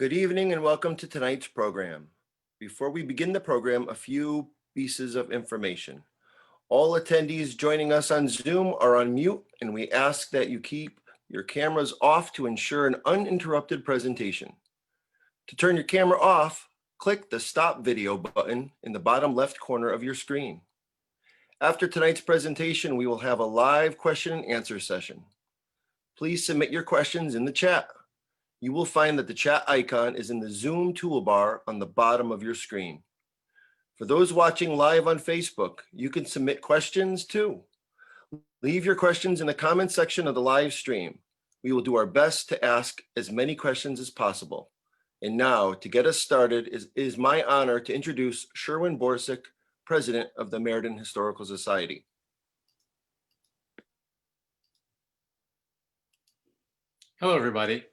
Good evening and welcome to tonight's program. Before we begin the program, a few pieces of information. All attendees joining us on Zoom are on mute, and we ask that you keep your cameras off to ensure an uninterrupted presentation. To turn your camera off, click the Stop Video button in the bottom left corner of your screen. After tonight's presentation, we will have a live question and answer session. Please submit your questions in the chat. You will find that the chat icon is in the Zoom toolbar on the bottom of your screen. For those watching live on Facebook, you can submit questions too. Leave your questions in the comment section of the live stream. We will do our best to ask as many questions as possible. And now, to get us started, it is my honor to introduce Sherwin Borsick, President of the Meriden Historical Society. Hello, everybody.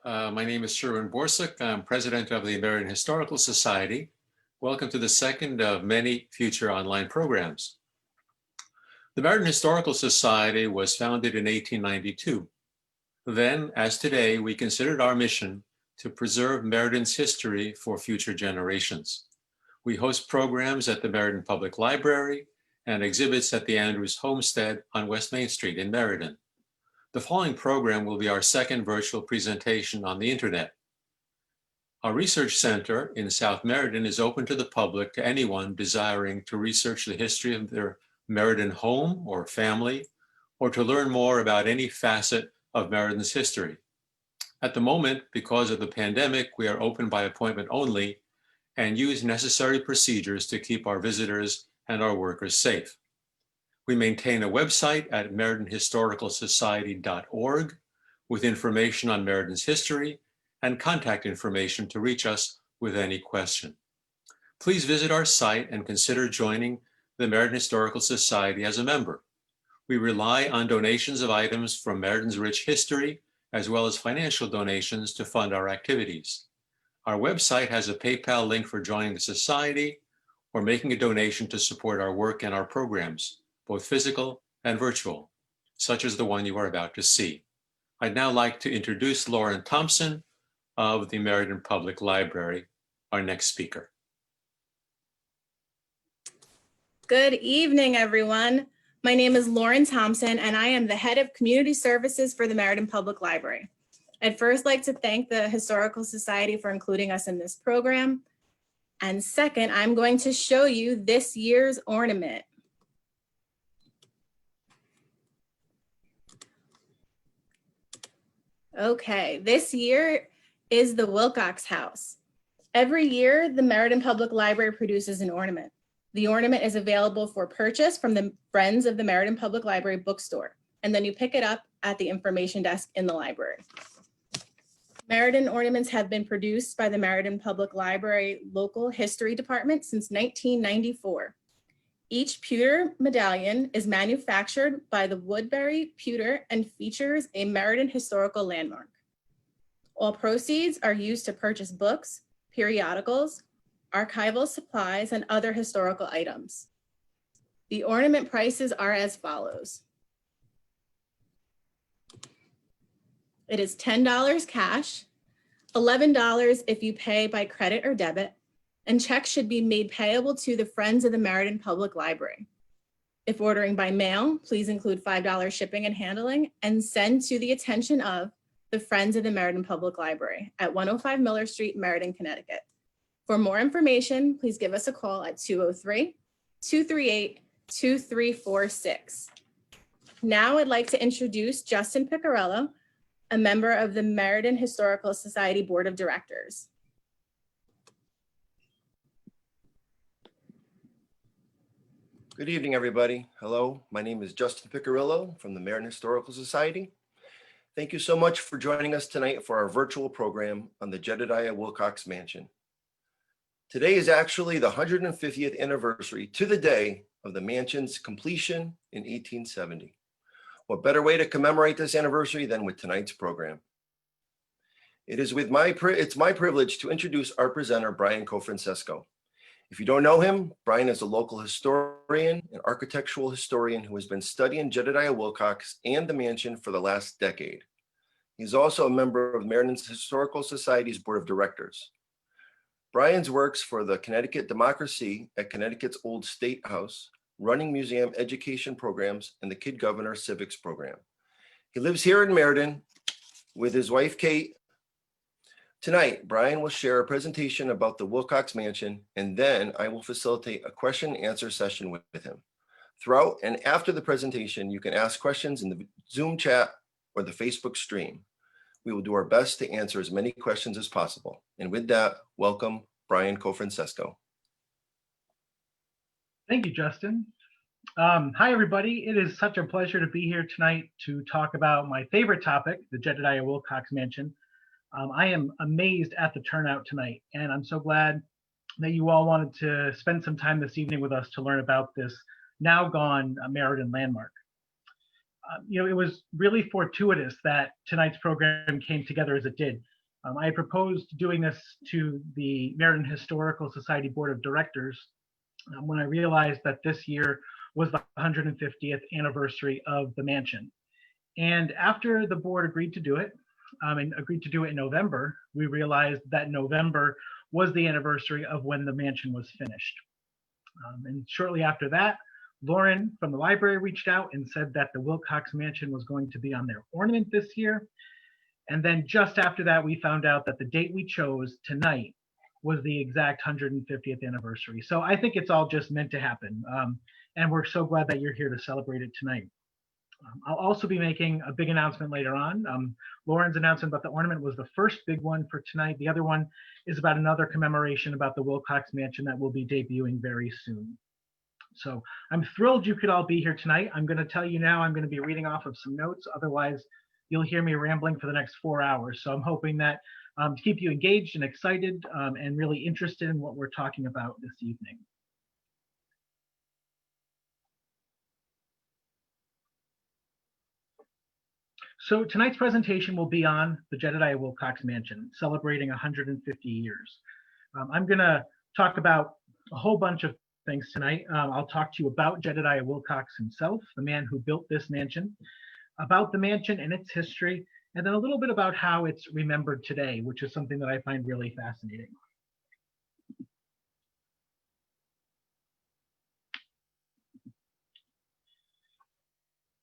My name is Sherwin Borsick. I'm president of the Meriden Historical Society. Welcome to the second of many future online programs. The Meriden Historical Society was founded in 1892. Then, as today, we considered our mission to preserve Meriden's history for future generations. We host programs at the Meriden Public Library and exhibits at the Andrews Homestead on West Main Street in Meriden. The following program will be our second virtual presentation on the internet. Our research center in South Meriden is open to the public, to anyone desiring to research the history of their Meriden home or family, or to learn more about any facet of Meriden's history. At the moment, because of the pandemic, we are open by appointment only and use necessary procedures to keep our visitors and our workers safe. We maintain a website at meridenhistoricalsociety.org with information on Meriden's history and contact information to reach us with any question. Please visit our site and consider joining the Meriden Historical Society as a member. We rely on donations of items from Meriden's rich history, as well as financial donations to fund our activities. Our website has a PayPal link for joining the society or making a donation to support our work and our programs, both physical and virtual, such as the one you are about to see. I'd now like to introduce Lauren Thompson of the Meriden Public Library, our next speaker. Good evening, everyone. My name is Lauren Thompson, and I am the head of community services for the Meriden Public Library. I'd first like to thank the Historical Society for including us in this program. And second, I'm going to show you this year's ornament. Okay, this year is the Wilcox House. Every year, the Meriden Public Library produces an ornament. The ornament is available for purchase from the Friends of the Meriden Public Library bookstore, and then you pick it up at the information desk in the library. Meriden ornaments have been produced by the Meriden Public Library Local History Department since 1994. Each pewter medallion is manufactured by the Woodbury Pewter and features a Meriden historical landmark. All proceeds are used to purchase books, periodicals, archival supplies, and other historical items. The ornament prices are as follows. It is $10 cash, $11 if you pay by credit or debit, and checks should be made payable to the Friends of the Meriden Public Library. If ordering by mail, please include $5 shipping and handling and send to the attention of the Friends of the Meriden Public Library at 105 Miller Street, Meriden, Connecticut. For more information, please give us a call at 203-238-2346. Now I'd like to introduce Justin Piccarello, a member of the Meriden Historical Society Board of Directors. Good evening, everybody. Hello, my name is Justin Piccarillo from the Meriden Historical Society. Thank you so much for joining us tonight for our virtual program on the Jedediah Wilcox Mansion. Today is actually the 150th anniversary to the day of the mansion's completion in 1870. What better way to commemorate this anniversary than with tonight's program? It's my privilege to introduce our presenter, Brian Cofrancesco. If you don't know him, Brian is a local historian and architectural historian who has been studying Jedediah Wilcox and the mansion for the last decade. He's also a member of Meriden's Historical Society's Board of Directors. Brian's works for the Connecticut Democracy at Connecticut's Old State House, running museum education programs, and the Kid Governor Civics Program. He lives here in Meriden with his wife, Kate. Tonight, Brian will share a presentation about the Wilcox Mansion, and then I will facilitate a question and answer session with him. Throughout and after the presentation, you can ask questions in the Zoom chat or the Facebook stream. We will do our best to answer as many questions as possible. And with that, welcome Brian Cofrancesco. Thank you, Justin. Hi, everybody. It is such a pleasure to be here tonight to talk about my favorite topic, the Jedediah Wilcox Mansion. I am amazed at the turnout tonight, and I'm so glad that you all wanted to spend some time this evening with us to learn about this now gone Meriden landmark. It was really fortuitous that tonight's program came together as it did. I had proposed doing this to the Meriden Historical Society Board of Directors when I realized that this year was the 150th anniversary of the mansion. And after the board agreed to do it, and agreed to do it in November, we realized that November was the anniversary of when the mansion was finished. And shortly after that, Lauren from the library reached out and said that the Wilcox Mansion was going to be on their ornament this year. And then just after that, we found out that the date we chose tonight was the exact 150th anniversary. So I think it's all just meant to happen. And we're so glad that you're here to celebrate it tonight. I'll also be making a big announcement later on. Lauren's announcement about the ornament was the first big one for tonight. The other one is about another commemoration about the Wilcox Mansion that will be debuting very soon. So I'm thrilled you could all be here tonight. I'm going to tell you now, I'm going to be reading off of some notes. Otherwise, you'll hear me rambling for the next 4 hours. So I'm hoping that to keep you engaged and excited and really interested in what we're talking about this evening. So tonight's presentation will be on the Jedediah Wilcox Mansion, celebrating 150 years. I'm going to talk about a whole bunch of things tonight. I'll talk to you about Jedediah Wilcox himself, the man who built this mansion, about the mansion and its history, and then a little bit about how it's remembered today, which is something that I find really fascinating.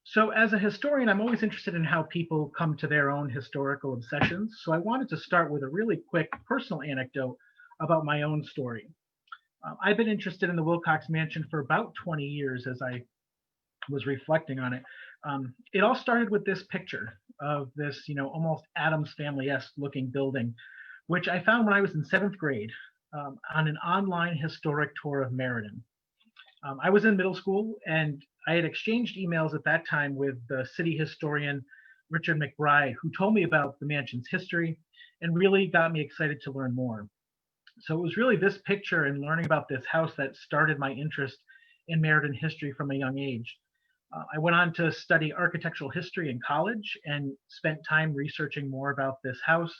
So as a historian, I'm always interested in how people come to their own historical obsessions. So I wanted to start with a really quick personal anecdote about my own story. I've been interested in the Wilcox Mansion for about 20 years as I was reflecting on it. It all started with this picture of this, almost Addams Family-esque looking building, which I found when I was in 7th grade on an online historic tour of Meriden. I was in middle school and I had exchanged emails at that time with the city historian, Richard McBride, who told me about the mansion's history and really got me excited to learn more. So it was really this picture and learning about this house that started my interest in Meriden history from a young age. I went on to study architectural history in college and spent time researching more about this house.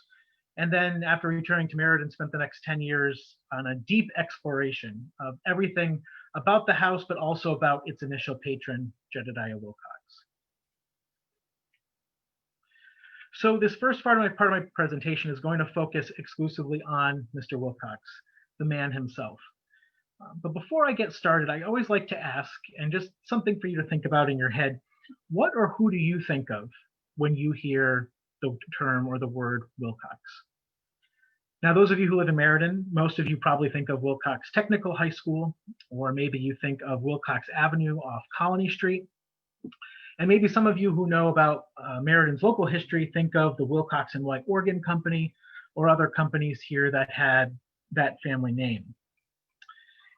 And then after returning to Meriden, spent the next 10 years on a deep exploration of everything about the house, but also about its initial patron, Jedediah Wilcox. So this first part of my presentation is going to focus exclusively on Mr. Wilcox, the man himself. But before I get started, I always like to ask, and just something for you to think about in your head, what or who do you think of when you hear the term or the word Wilcox? Now, those of you who live in Meriden, most of you probably think of Wilcox Technical High School, or maybe you think of Wilcox Avenue off Colony Street. And maybe some of you who know about Meriden's local history think of the Wilcox and White Organ Company or other companies here that had that family name.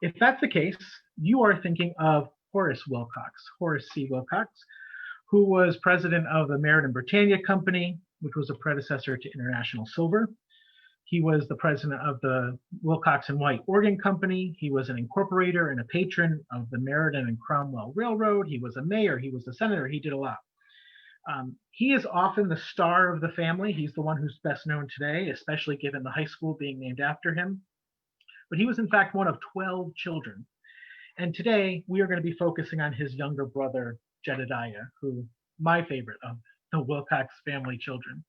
If that's the case, you are thinking of Horace Wilcox, Horace C. Wilcox, who was president of the Meriden Britannia Company, which was a predecessor to International Silver. He was the president of the Wilcox and White Organ Company. He was an incorporator and a patron of the Meriden and Cromwell Railroad. He was a mayor. He was a senator. He did a lot. He is often the star of the family. He's the one who's best known today, especially given the high school being named after him. But he was in fact one of 12 children. And today we are going to be focusing on his younger brother, Jedediah, who my favorite of the Wilcox family children.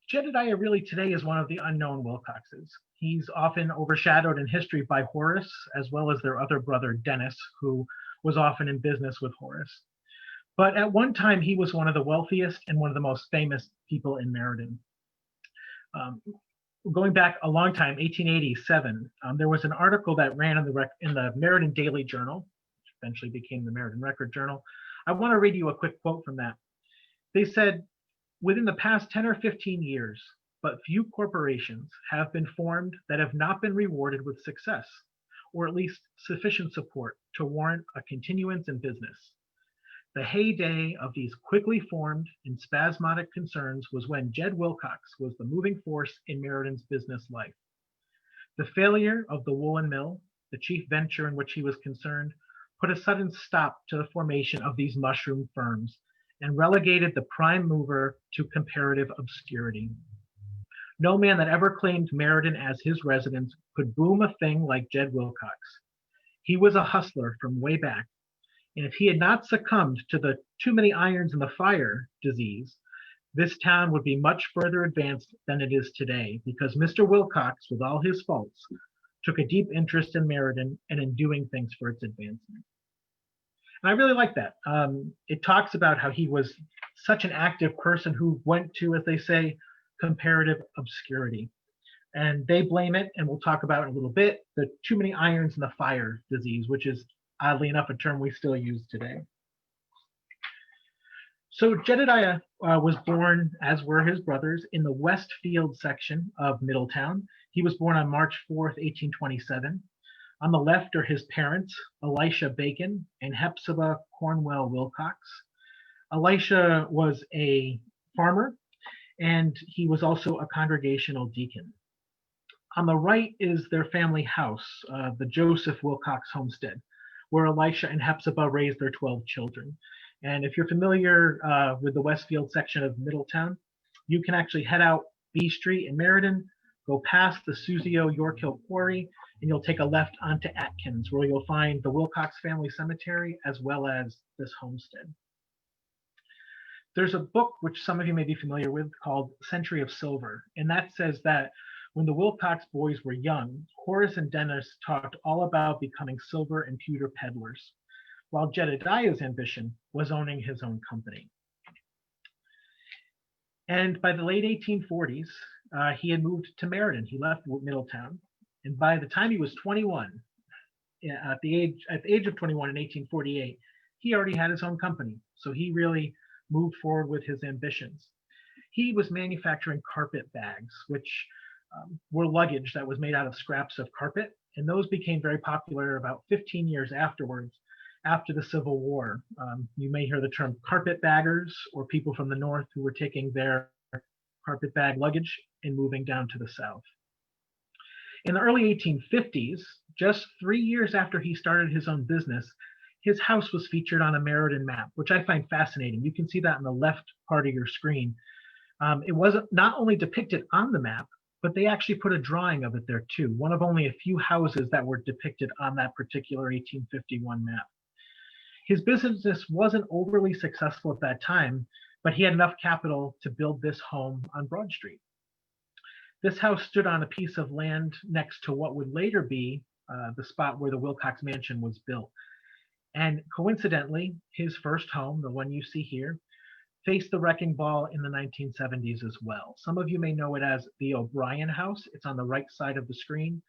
Jedediah really today is one of the unknown Wilcoxes. He's often overshadowed in history by Horace, as well as their other brother, Dennis, who was often in business with Horace. But at one time, he was one of the wealthiest and one of the most famous people in Meriden. Going back a long time, 1887, there was an article that ran in the Meriden Daily Journal, which eventually became the Meriden Record Journal. I want to read you a quick quote from that. They said, "Within the past 10 or 15 years, but few corporations have been formed that have not been rewarded with success, or at least sufficient support to warrant a continuance in business. The heyday of these quickly formed and spasmodic concerns was when Jed Wilcox was the moving force in Meriden's business life. The failure of the woolen mill, the chief venture in which he was concerned, put a sudden stop to the formation of these mushroom firms and relegated the prime mover to comparative obscurity. No man that ever claimed Meriden as his residence could boom a thing like Jed Wilcox. He was a hustler from way back. And if he had not succumbed to the too many irons in the fire disease, this town would be much further advanced than it is today, because Mr. Wilcox, with all his faults, took a deep interest in Meriden and in doing things for its advancement." And I really like that. It talks about how he was such an active person who went to, as they say, comparative obscurity. And they blame it, and we'll talk about it in a little bit, the too many irons in the fire disease, which is oddly enough, a term we still use today. So Jedediah was born, as were his brothers, in the Westfield section of Middletown. He was born on March 4th, 1827. On the left are his parents, Elisha Bacon and Hepzibah Cornwell Wilcox. Elisha was a farmer, and he was also a congregational deacon. On the right is their family house, the Joseph Wilcox homestead, where Elisha and Hepzibah raised their 12 children. And if you're familiar with the Westfield section of Middletown, you can actually head out B Street in Meriden, go past the Suzio York Hill Quarry, and you'll take a left onto Atkins, where you'll find the Wilcox Family Cemetery, as well as this homestead. There's a book which some of you may be familiar with called Century of Silver, and that says that when the Wilcox boys were young, Horace and Dennis talked all about becoming silver and pewter peddlers, while Jedediah's ambition was owning his own company. And by the late 1840s, he had moved to Meriden. He left Middletown, and by the time he was 21, at the age of 21 in 1848, he already had his own company. So he really moved forward with his ambitions. He was manufacturing carpet bags, which were luggage that was made out of scraps of carpet, and those became very popular about 15 years afterwards, after the Civil War. You may hear the term carpetbaggers, or people from the North who were taking their carpet bag luggage and moving down to the South. In the early 1850s, just 3 years after he started his own business, his house was featured on a Meriden map, which I find fascinating. You can see that on the left part of your screen. It wasn't not only depicted on the map, but they actually put a drawing of it there too, one of only a few houses that were depicted on that particular 1851 map. His business wasn't overly successful at that time, but he had enough capital to build this home on Broad Street. This house stood on a piece of land next to what would later be the spot where the Wilcox Mansion was built. And coincidentally, his first home, the one you see here, faced the wrecking ball in the 1970s as well. Some of you may know it as the O'Brien House. It's on the right side of the screen.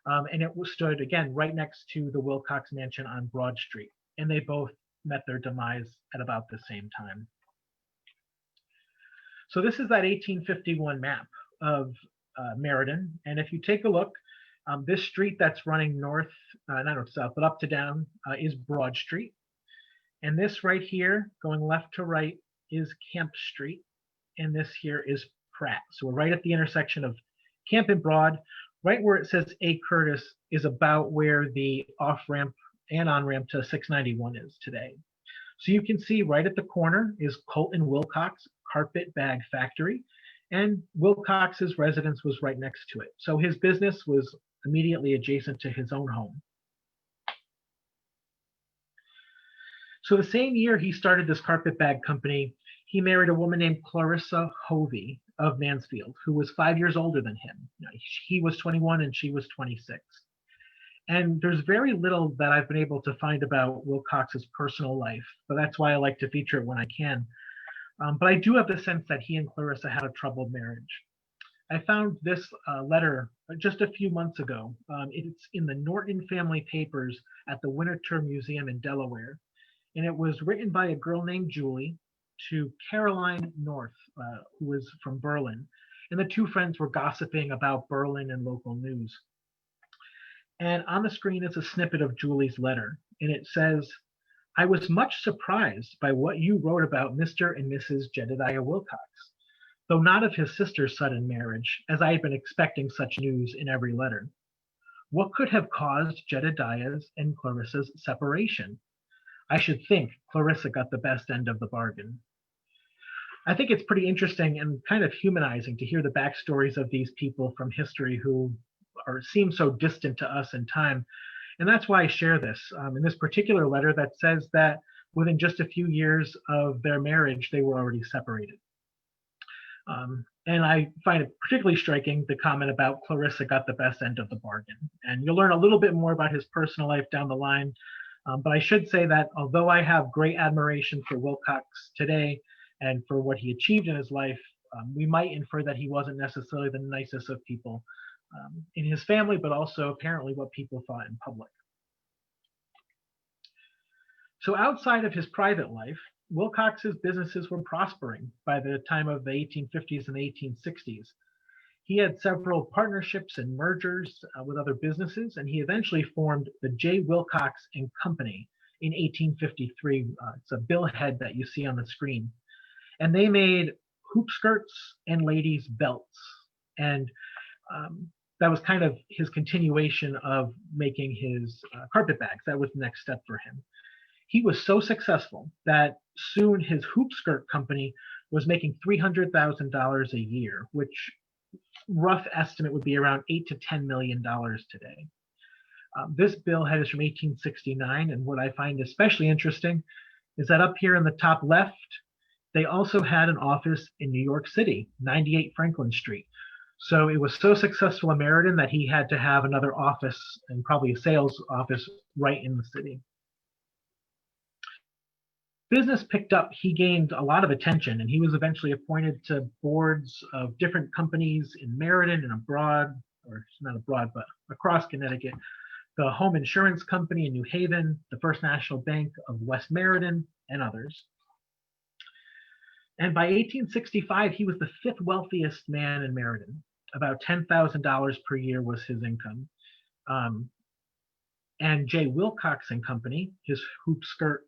And it stood, again, right next to the Wilcox Mansion on Broad Street. And they both met their demise at about the same time. So this is that 1851 map of Meriden. And if you take a look, this street that's running north, not north south, but up to down, is Broad Street. And this right here, going left to right, is Camp Street. And this here is Pratt. So we're right at the intersection of Camp and Broad. Right where it says A. Curtis is about where the off-ramp and on-ramp to 691 is today. So you can see right at the corner is Colton Wilcox Carpet Bag Factory, and Wilcox's residence was right next to it. So his business was immediately adjacent to his own home. So the same year he started this carpet bag company, he married a woman named Clarissa Hovey, of Mansfield, who was 5 years older than him. He was 21 and she was 26. And there's very little that I've been able to find about Wilcox's personal life, but that's why I like to feature it when I can. But I do have the sense that he and Clarissa had a troubled marriage. I found this letter just a few months ago. It's in the Norton family papers at the Winterthur Museum in Delaware. And it was written by a girl named Julie to Caroline North, who was from Berlin. And the two friends were gossiping about Berlin and local news. And on the screen is a snippet of Julie's letter. And it says, "I was much surprised by what you wrote about Mr. and Mrs. Jedediah Wilcox, though not of his sister's sudden marriage, as I had been expecting such news in every letter. What could have caused Jedediah's and Clarissa's separation? I should think Clarissa got the best end of the bargain." I think it's pretty interesting and kind of humanizing to hear the backstories of these people from history who seem so distant to us in time. And that's why I share this. In this particular letter that says that within just a few years of their marriage, they were already separated. And I find it particularly striking, the comment about Clarissa got the best end of the bargain. And you'll learn a little bit more about his personal life down the line. But I should say that although I have great admiration for Wilcox today and for what he achieved in his life, we might infer that he wasn't necessarily the nicest of people in his family, but also apparently what people thought in public. So outside of his private life, Wilcox's businesses were prospering by the time of the 1850s and 1860s. He had several partnerships and mergers with other businesses, and he eventually formed the J. Wilcox and Company in 1853. It's a billhead that you see on the screen. And they made hoop skirts and ladies' belts. And that was kind of his continuation of making his carpet bags. That was the next step for him. He was so successful that soon his hoop skirt company was making $300,000 a year, which rough estimate would be around $8 to $10 million today. This billhead is from 1869, and what I find especially interesting is that up here in the top left, they also had an office in New York City, 98 Franklin Street. So it was so successful in Meriden that he had to have another office and probably a sales office right in the city. Business picked up, he gained a lot of attention, and he was eventually appointed to boards of different companies in Meriden and abroad, or not abroad, but across Connecticut, the Home Insurance Company in New Haven, the First National Bank of West Meriden, and others. And by 1865, he was the fifth wealthiest man in Meriden. About $10,000 per year was his income. And J. Wilcox and Company, his hoop skirt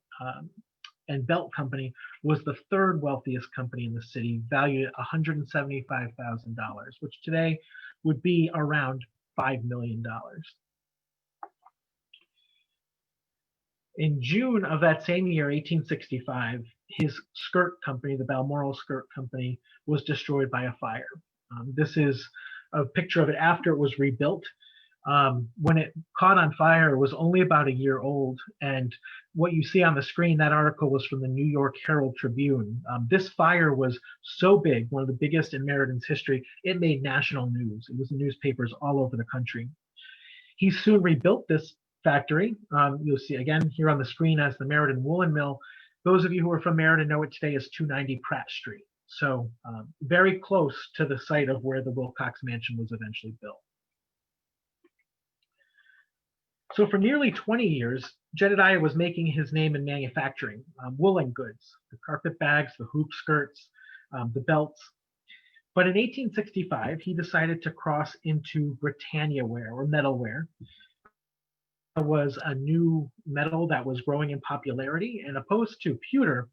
and belt company, was the third wealthiest company in the city, valued at $175,000, which today would be around $5 million. In June of that same year, 1865, his skirt company, the Balmoral Skirt Company, was destroyed by a fire. This is a picture of it after it was rebuilt. When it caught on fire, it was only about a year old. And what you see on the screen, that article was from the New York Herald Tribune. This fire was so big, one of the biggest in Meriden's history, it made national news. It was in newspapers all over the country. He soon rebuilt this factory. You'll see again here on the screen as the Meriden Woolen Mill. Those of you who are from Meriden know it today as 290 Pratt Street. So very close to the site of where the Wilcox Mansion was eventually built. So for nearly 20 years, Jedediah was making his name in manufacturing woolen goods, the carpet bags, the hoop skirts, the belts. But in 1865, he decided to cross into Britannia ware or metalware. It was a new metal that was growing in popularity, and opposed to pewter,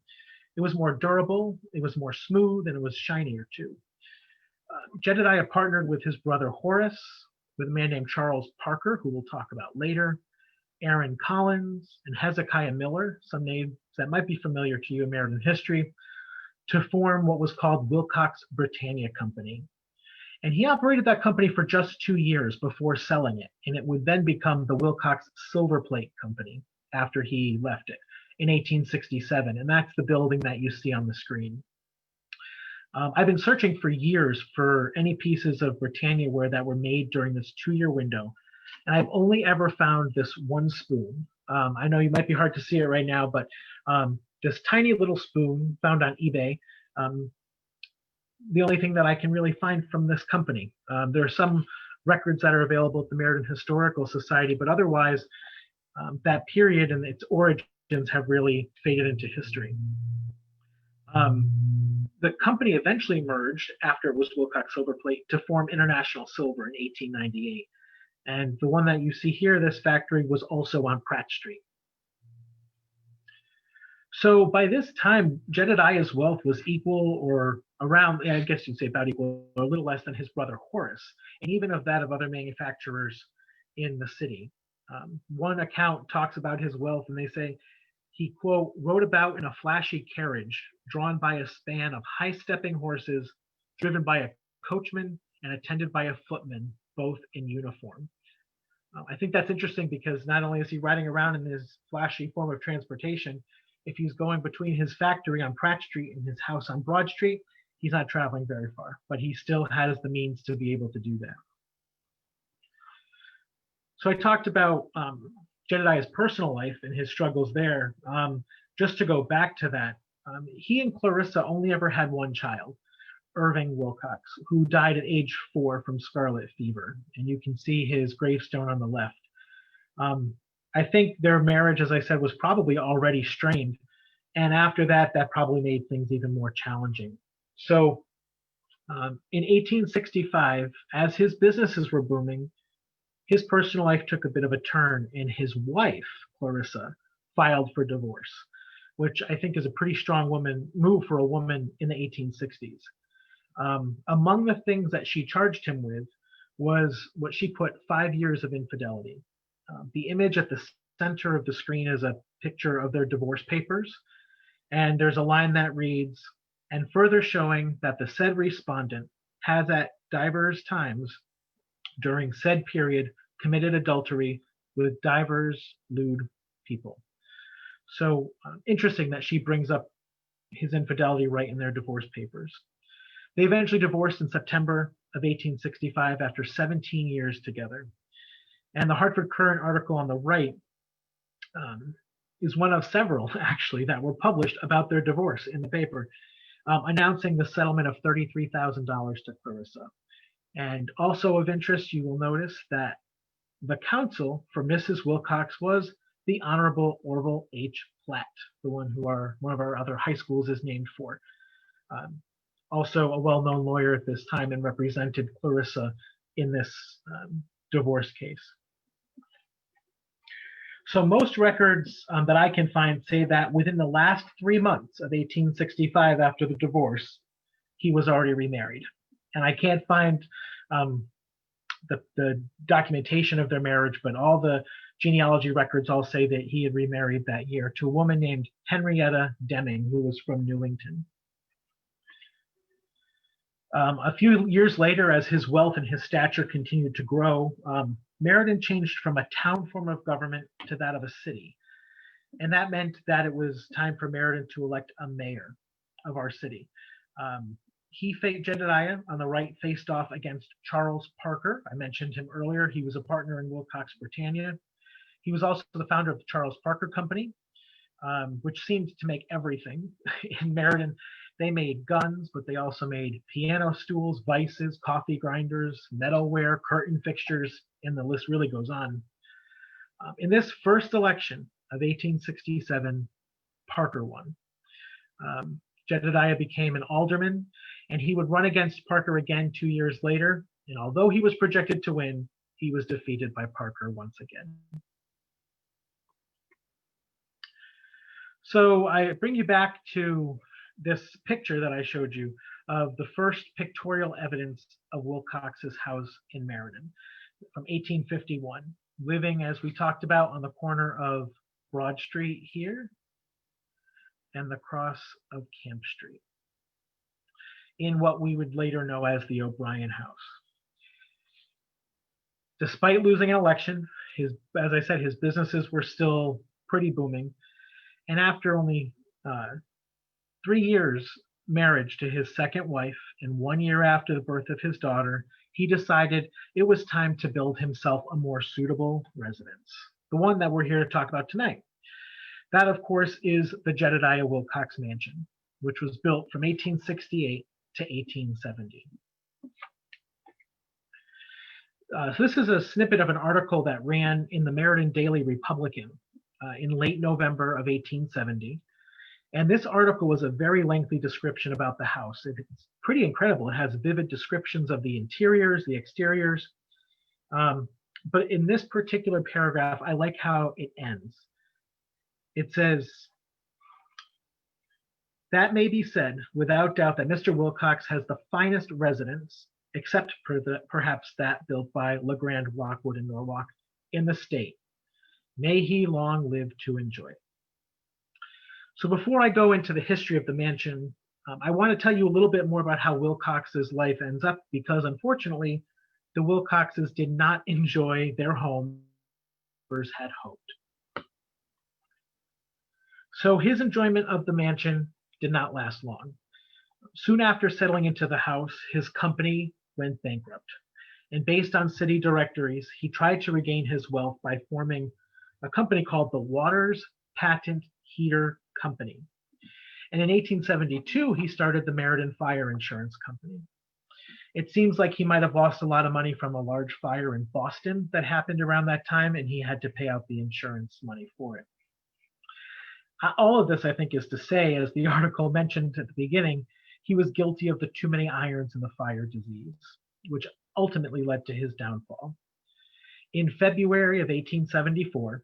it was more durable, it was more smooth, and it was shinier too. Jedediah partnered with his brother Horace, with a man named Charles Parker, who we'll talk about later, Aaron Collins, and Hezekiah Miller, some names that might be familiar to you in Meriden history, to form what was called Wilcox Britannia Company. And he operated that company for just 2 years before selling it, and it would then become the Wilcox Silver Plate Company after he left it in 1867, and that's the building that you see on the screen. I've been searching for years for any pieces of Britannia-ware that were made during this 2-year window, and I've only ever found this one spoon. I know you might be hard to see it right now, but this tiny little spoon found on eBay. The only thing that I can really find from this company. There are some records that are available at the Meriden Historical Society, but otherwise, that period and its origins have really faded into history. The company eventually merged after it was Wilcox Silver Plate to form International Silver in 1898. And the one that you see here, this factory, was also on Pratt Street. So by this time, Jedediah's wealth was equal or around, I guess you'd say about equal, or a little less than his brother Horace, and even of that of other manufacturers in the city. One account talks about his wealth, and they say he, quote, rode about in a flashy carriage drawn by a span of high-stepping horses, driven by a coachman and attended by a footman, both in uniform. I think that's interesting because not only is he riding around in this flashy form of transportation, if he's going between his factory on Pratt Street and his house on Broad Street, he's not traveling very far, but he still has the means to be able to do that. So I talked about Jedediah's personal life and his struggles there. Just to go back to that, he and Clarissa only ever had one child, Irving Wilcox, who died at age 4 from scarlet fever. And you can see his gravestone on the left. I think their marriage, as I said, was probably already strained. And after that, that probably made things even more challenging. So in 1865, as his businesses were booming, his personal life took a bit of a turn, and his wife, Clarissa, filed for divorce, which I think is a pretty strong move for a woman in the 1860s. Among the things that she charged him with was what she put 5 years of infidelity. The image at the center of the screen is a picture of their divorce papers, and there's a line that reads, and further showing that the said respondent has at divers times during said period committed adultery with divers lewd people. So interesting that she brings up his infidelity right in their divorce papers. They eventually divorced in September of 1865 after 17 years together. And the Hartford Courant article on the right is one of several, actually, that were published about their divorce in the paper, announcing the settlement of $33,000 to Clarissa. And also of interest, you will notice that the counsel for Mrs. Wilcox was the Honorable Orville H. Platt, the one who one of our other high schools is named for. Also a well-known lawyer at this time and represented Clarissa in this divorce case. So most records that I can find say that within the last 3 months of 1865 after the divorce, he was already remarried. And I can't find the documentation of their marriage, but all the genealogy records all say that he had remarried that year to a woman named Henrietta Deming, who was from Newington. A few years later, as his wealth and his stature continued to grow, Meriden changed from a town form of government to that of a city. And that meant that it was time for Meriden to elect a mayor of our city. Jedediah on the right faced off against Charles Parker. I mentioned him earlier. He was a partner in Wilcox Britannia. He was also the founder of the Charles Parker Company, which seemed to make everything. In Meriden, they made guns, but they also made piano stools, vices, coffee grinders, metalware, curtain fixtures, and the list really goes on. In this first election of 1867, Parker won. Jedediah became an alderman, and he would run against Parker again 2 years later. And although he was projected to win, he was defeated by Parker once again. So I bring you back to this picture that I showed you of the first pictorial evidence of Wilcox's house in Meriden from 1851, living, as we talked about, on the corner of Broad Street here and the cross of Camp Street, in what we would later know as the O'Brien House. Despite losing an election, as I said, his businesses were still pretty booming. And after only 3 years marriage to his second wife, and 1 year after the birth of his daughter, he decided it was time to build himself a more suitable residence, the one that we're here to talk about tonight. That, of course, is the Jedediah Wilcox Mansion, which was built from 1868 to 1870. So this is a snippet of an article that ran in the Meriden Daily Republican in late November of 1870. And this article was a very lengthy description about the house. It's pretty incredible. It has vivid descriptions of the interiors, the exteriors. But in this particular paragraph, I like how it ends. It says, "That may be said without doubt that Mr. Wilcox has the finest residence, except for perhaps that built by Legrand, Lockwood, and Norwalk, in the state. May he long live to enjoy it." So before I go into the history of the mansion, I want to tell you a little bit more about how Wilcox's life ends up, because unfortunately, the Wilcoxes did not enjoy their home as had hoped. So his enjoyment of the mansion did not last long. Soon after settling into the house, his company went bankrupt. And based on city directories, he tried to regain his wealth by forming a company called the Waters Patent Heater Company. And in 1872, he started the Meriden Fire Insurance Company. It seems like he might have lost a lot of money from a large fire in Boston that happened around that time, and he had to pay out the insurance money for it. All of this, I think, is to say, as the article mentioned at the beginning, he was guilty of the too many irons in the fire disease, which ultimately led to his downfall. In February of 1874,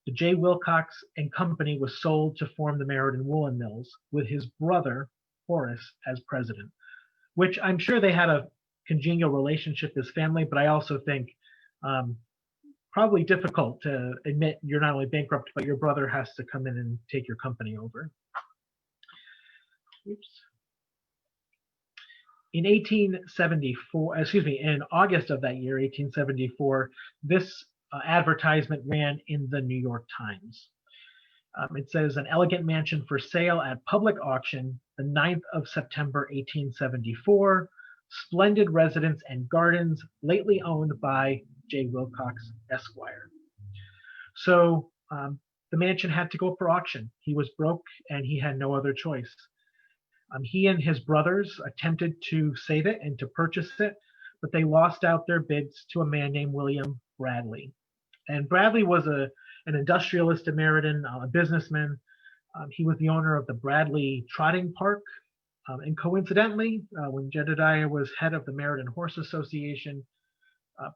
the J. Wilcox and Company was sold to form the Meriden Woolen Mills, with his brother, Horace, as president, which I'm sure they had a congenial relationship as family, but I also think probably difficult to admit you're not only bankrupt, but your brother has to come in and take your company over. Oops. In 1874, in August of that year, 1874, this advertisement ran in the New York Times. It says, "An elegant mansion for sale at public auction, the 9th of September, 1874, splendid residence and gardens lately owned by J. Wilcox, Esquire." So the mansion had to go up for auction. He was broke and he had no other choice. He and his brothers attempted to save it and to purchase it, but they lost out their bids to a man named William Bradley. And Bradley was an industrialist in Meriden, a businessman. He was the owner of the Bradley Trotting Park. And coincidentally, when Jedediah was head of the Meriden Horse Association,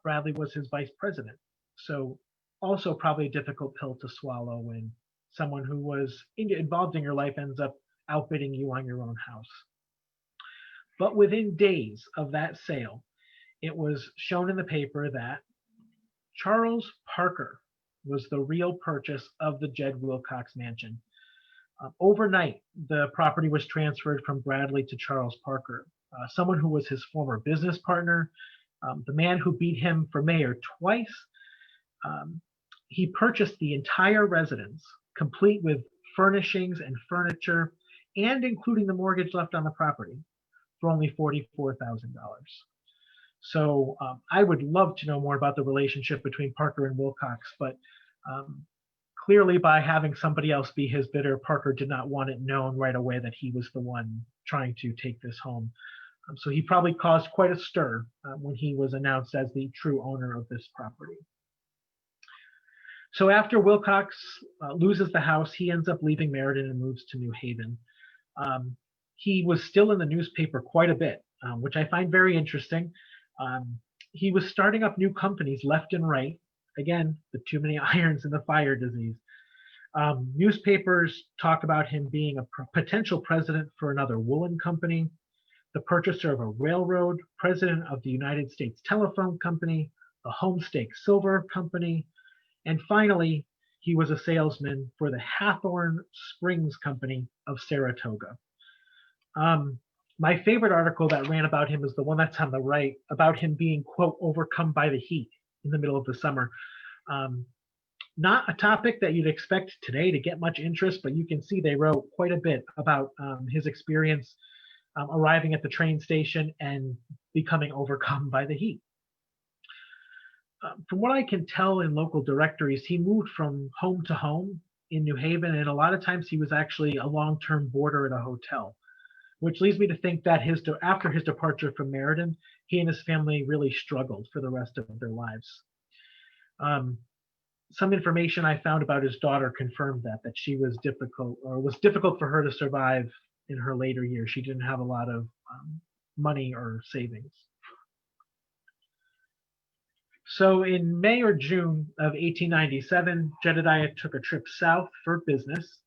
Bradley was his vice president. So also probably a difficult pill to swallow when someone who was involved in your life ends up outbidding you on your own house. But within days of that sale, it was shown in the paper that Charles Parker was the real purchase of the Jed Wilcox Mansion. Overnight, the property was transferred from Bradley to Charles Parker, someone who was his former business partner, the man who beat him for mayor twice. He purchased the entire residence, complete with furnishings and furniture, and including the mortgage left on the property, for only $44,000. So I would love to know more about the relationship between Parker and Wilcox, but clearly by having somebody else be his bidder, Parker did not want it known right away that he was the one trying to take this home. So he probably caused quite a stir when he was announced as the true owner of this property. So after Wilcox loses the house, he ends up leaving Meriden and moves to New Haven. He was still in the newspaper quite a bit, which I find very interesting. He was starting up new companies left and right. Again, the too many irons in the fire disease. Newspapers talk about him being a potential president for another woolen company, the purchaser of a railroad, president of the United States Telephone Company, the Homestake Silver Company, and finally, he was a salesman for the Hathorne Springs Company of Saratoga. My favorite article that ran about him is the one that's on the right, about him being, quote, overcome by the heat in the middle of the summer. Not a topic that you'd expect today to get much interest, but you can see they wrote quite a bit about his experience arriving at the train station and becoming overcome by the heat. From what I can tell in local directories, he moved from home to home in New Haven, and a lot of times he was actually a long-term boarder at a hotel, which leads me to think that after his departure from Meriden, he and his family really struggled for the rest of their lives. Some information I found about his daughter confirmed that she was difficult, or was difficult for her to survive in her later years. She didn't have a lot of money or savings. So in May or June of 1897, Jedediah took a trip south for business.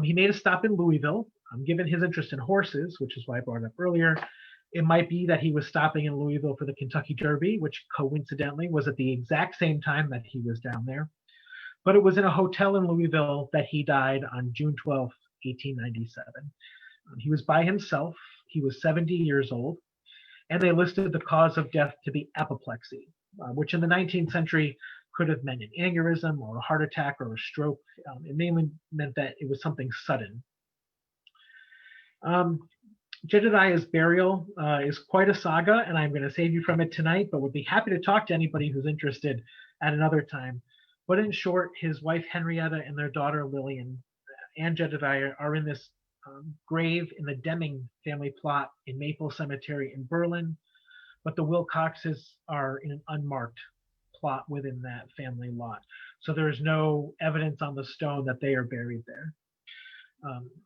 He made a stop in Louisville. Given his interest in horses, which is why I brought it up earlier, it might be that he was stopping in Louisville for the Kentucky Derby, which coincidentally was at the exact same time that he was down there. But it was in a hotel in Louisville that he died on June 12, 1897. He was by himself. He was 70 years old, and they listed the cause of death to be apoplexy, which in the 19th century could have meant an aneurysm or a heart attack or a stroke. It mainly meant that it was something sudden. Jedediah's burial is quite a saga, and I'm going to save you from it tonight, but would be happy to talk to anybody who's interested at another time. But in short, his wife Henrietta and their daughter Lillian and Jedediah are in this grave in the Deming family plot in Maple Cemetery in Berlin, but the Wilcoxes are in an unmarked plot within that family lot. So there's no evidence on the stone that they are buried there.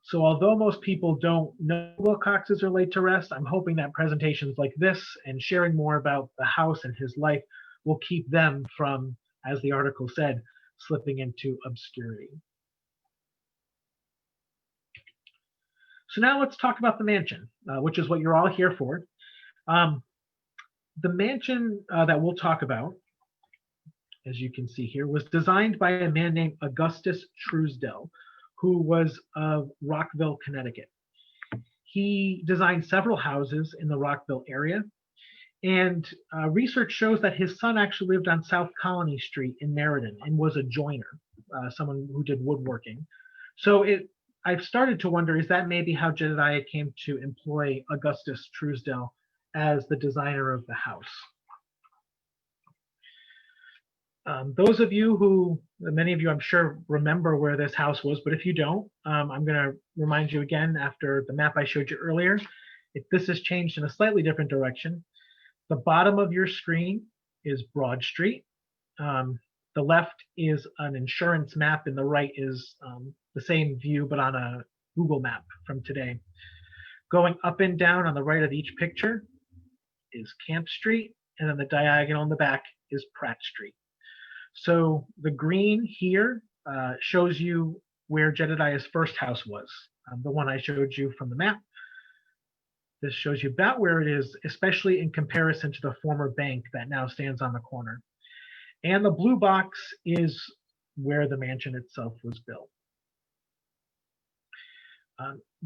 So although most people don't know Wilcoxes are laid to rest, I'm hoping that presentations like this and sharing more about the house and his life will keep them from, as the article said, slipping into obscurity. So now let's talk about the mansion, which is what you're all here for. The mansion that we'll talk about, as you can see here, was designed by a man named Augustus Truesdell, who was of Rockville, Connecticut. He designed several houses in the Rockville area, and research shows that his son actually lived on South Colony Street in Meriden and was a joiner, someone who did woodworking. So I've started to wonder, is that maybe how Jedediah came to employ Augustus Truesdell as the designer of the house? Those of you who, many of you I'm sure remember where this house was, but if you don't, I'm going to remind you again after the map I showed you earlier. This has changed in a slightly different direction. The bottom of your screen is Broad Street. The left is an insurance map, and the right is the same view, but on a Google map from today. Going up and down on the right of each picture is Camp Street, and then the diagonal in the back is Pratt Street. So the green here shows you where Jedediah's first house was, the one I showed you from the map. This shows you about where it is, especially in comparison to the former bank that now stands on the corner. And the blue box is where the mansion itself was built.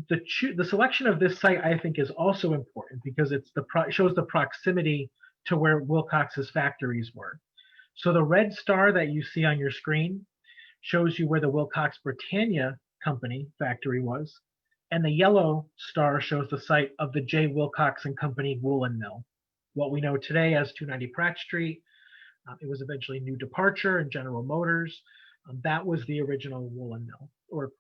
The selection of this site, I think, is also important because it shows the proximity to where Wilcox's factories were. So the red star that you see on your screen shows you where the Wilcox Britannia Company factory was, and the yellow star shows the site of the J. Wilcox and Company woolen mill, what we know today as 290 Pratt Street. It was eventually New Departure and General Motors. That was the original woolen mill, or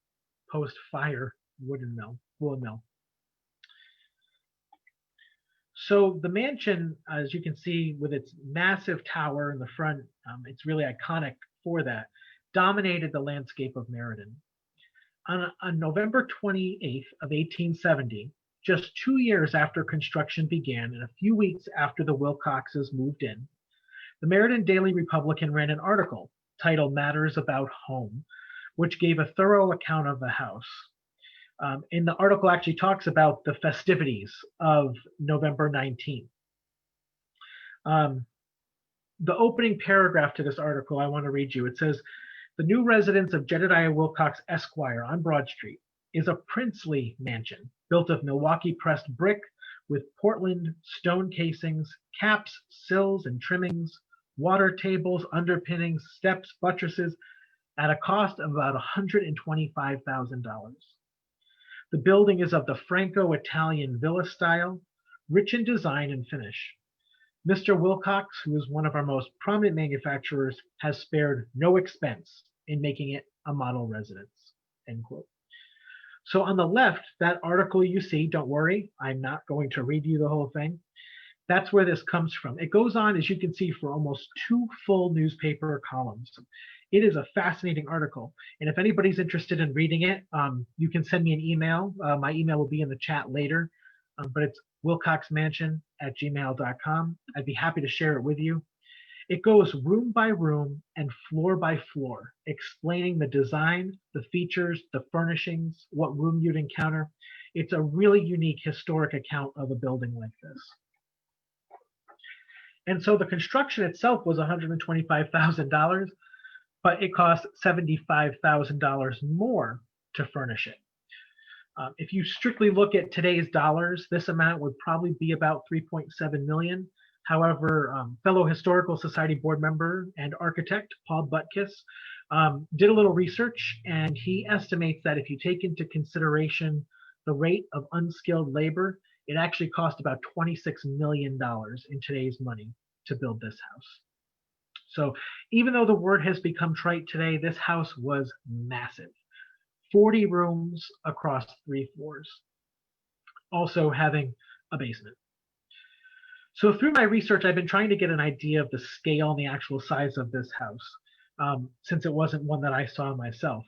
post-fire woolen mill. So the mansion, as you can see, with its massive tower in the front, it's really iconic for that, dominated the landscape of Meriden. On November 28th of 1870, just 2 years after construction began and a few weeks after the Wilcoxes moved in, the Meriden Daily Republican ran an article titled Matters About Home, which gave a thorough account of the house. And the article actually talks about the festivities of November 19th. The opening paragraph to this article, I want to read you. It says, "The new residence of Jedediah Wilcox Esquire on Broad Street is a princely mansion built of Milwaukee pressed brick with Portland stone casings, caps, sills, and trimmings, water tables, underpinnings, steps, buttresses, at a cost of about $125,000. The building is of the Franco-Italian villa style, rich in design and finish. Mr. Wilcox, who is one of our most prominent manufacturers, has spared no expense in making it a model residence, end quote. So on the left, that article you see, don't worry, I'm not going to read you the whole thing. That's where this comes from. It goes on, as you can see, for almost 2 full newspaper columns. It is a fascinating article. And if anybody's interested in reading it, you can send me an email. My email will be in the chat later, but it's wilcoxmansion@gmail.com. I'd be happy to share it with you. It goes room by room and floor by floor, explaining the design, the features, the furnishings, what room you'd encounter. It's a really unique historic account of a building like this. And so the construction itself was $125,000, but it cost $75,000 more to furnish it. If you strictly look at today's dollars, this amount would probably be about $3.7 million. However, fellow Historical Society board member and architect Paul Butkus did a little research, and he estimates that if you take into consideration the rate of unskilled labor, it actually cost about $26 million in today's money to build this house. So even though the word has become trite today, this house was massive. 40 rooms across 3 floors, also having a basement. So through my research, I've been trying to get an idea of the scale and the actual size of this house, since it wasn't one that I saw myself.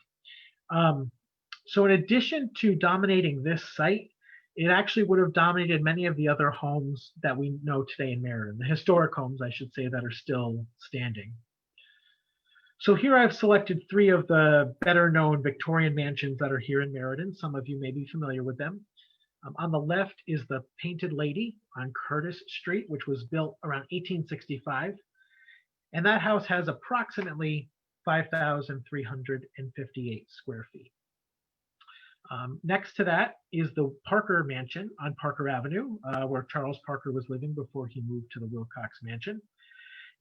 So in addition to dominating this site, it actually would have dominated many of the other homes that we know today in Meriden, the historic homes, I should say, that are still standing. So here I've selected 3 of the better known Victorian mansions that are here in Meriden. Some of you may be familiar with them. On the left is the Painted Lady on Curtis Street, which was built around 1865. And that house has approximately 5,358 square feet. Next to that is the Parker Mansion on Parker Avenue, where Charles Parker was living before he moved to the Wilcox Mansion.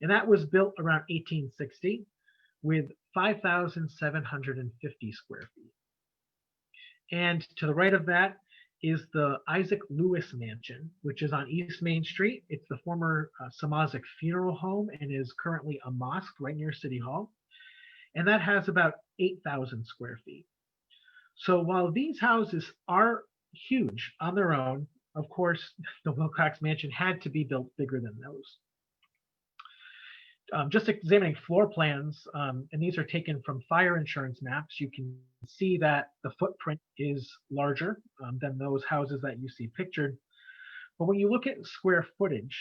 And that was built around 1860 with 5,750 square feet. And to the right of that is the Isaac Lewis Mansion, which is on East Main Street. It's the former Samazic Funeral Home and is currently a mosque right near City Hall. And that has about 8,000 square feet. So while these houses are huge on their own, of course, the Wilcox Mansion had to be built bigger than those. Just examining floor plans, and these are taken from fire insurance maps, you can see that the footprint is larger than those houses that you see pictured. But when you look at square footage,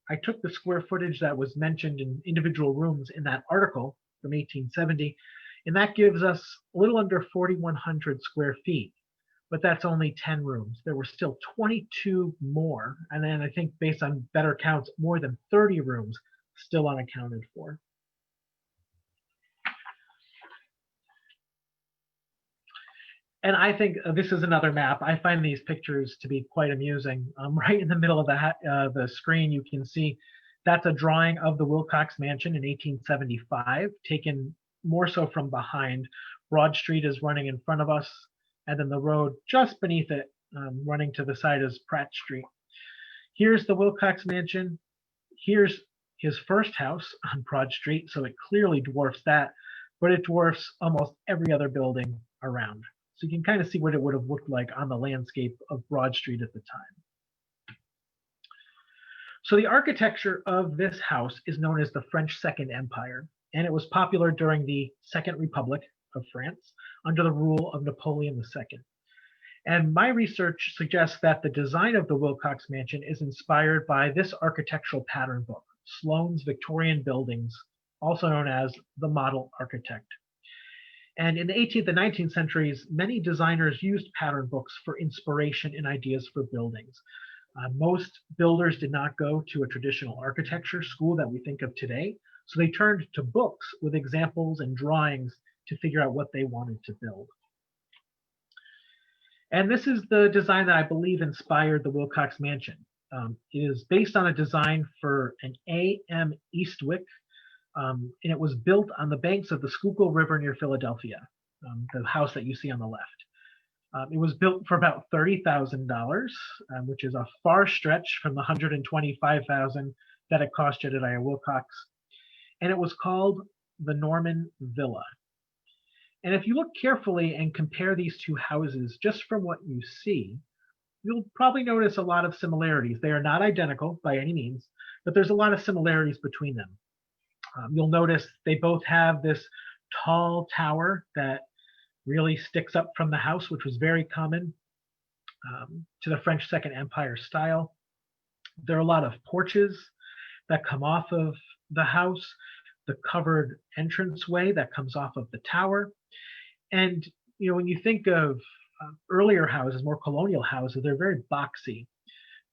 I took the square footage that was mentioned in individual rooms in that article from 1870, and that gives us a little under 4,100 square feet. But that's only 10 rooms. There were still 22 more, and then I think based on better counts, more than 30 rooms still unaccounted for. And I think this is another map. I find these pictures to be quite amusing. Right in the middle of the screen, you can see that's a drawing of the Wilcox Mansion in 1875, taken more so from behind. Broad Street is running in front of us, and then the road just beneath it, running to the side, is Pratt Street. Here's the Wilcox Mansion. Here's his first house on Broad Street, so it clearly dwarfs that, but it dwarfs almost every other building around. So you can kind of see what it would have looked like on the landscape of Broad Street at the time. So the architecture of this house is known as the French Second Empire, and it was popular during the Second Republic of France under the rule of Napoleon II. And my research suggests that the design of the Wilcox Mansion is inspired by this architectural pattern book, Sloane's Victorian Buildings, also known as the Model Architect. And in the 18th and 19th centuries, many designers used pattern books for inspiration and ideas for buildings. Most builders did not go to a traditional architecture school that we think of today, so they turned to books with examples and drawings to figure out what they wanted to build. And this is the design that I believe inspired the Wilcox Mansion. It is based on a design for an A.M. Eastwick And it was built on the banks of the Schuylkill River near Philadelphia, the house that you see on the left. It was built for about $30,000, which is a far stretch from the $125,000 that it cost Jedediah Wilcox. And it was called the Norman Villa. And if you look carefully and compare these two houses, just from what you see, you'll probably notice a lot of similarities. They are not identical by any means, but there's a lot of similarities between them. You'll notice they both have this tall tower that really sticks up from the house, which was very common to the French Second Empire style. There are a lot of porches that come off of the house, the covered entranceway that comes off of the tower. And when you think of earlier houses, more colonial houses, they're very boxy.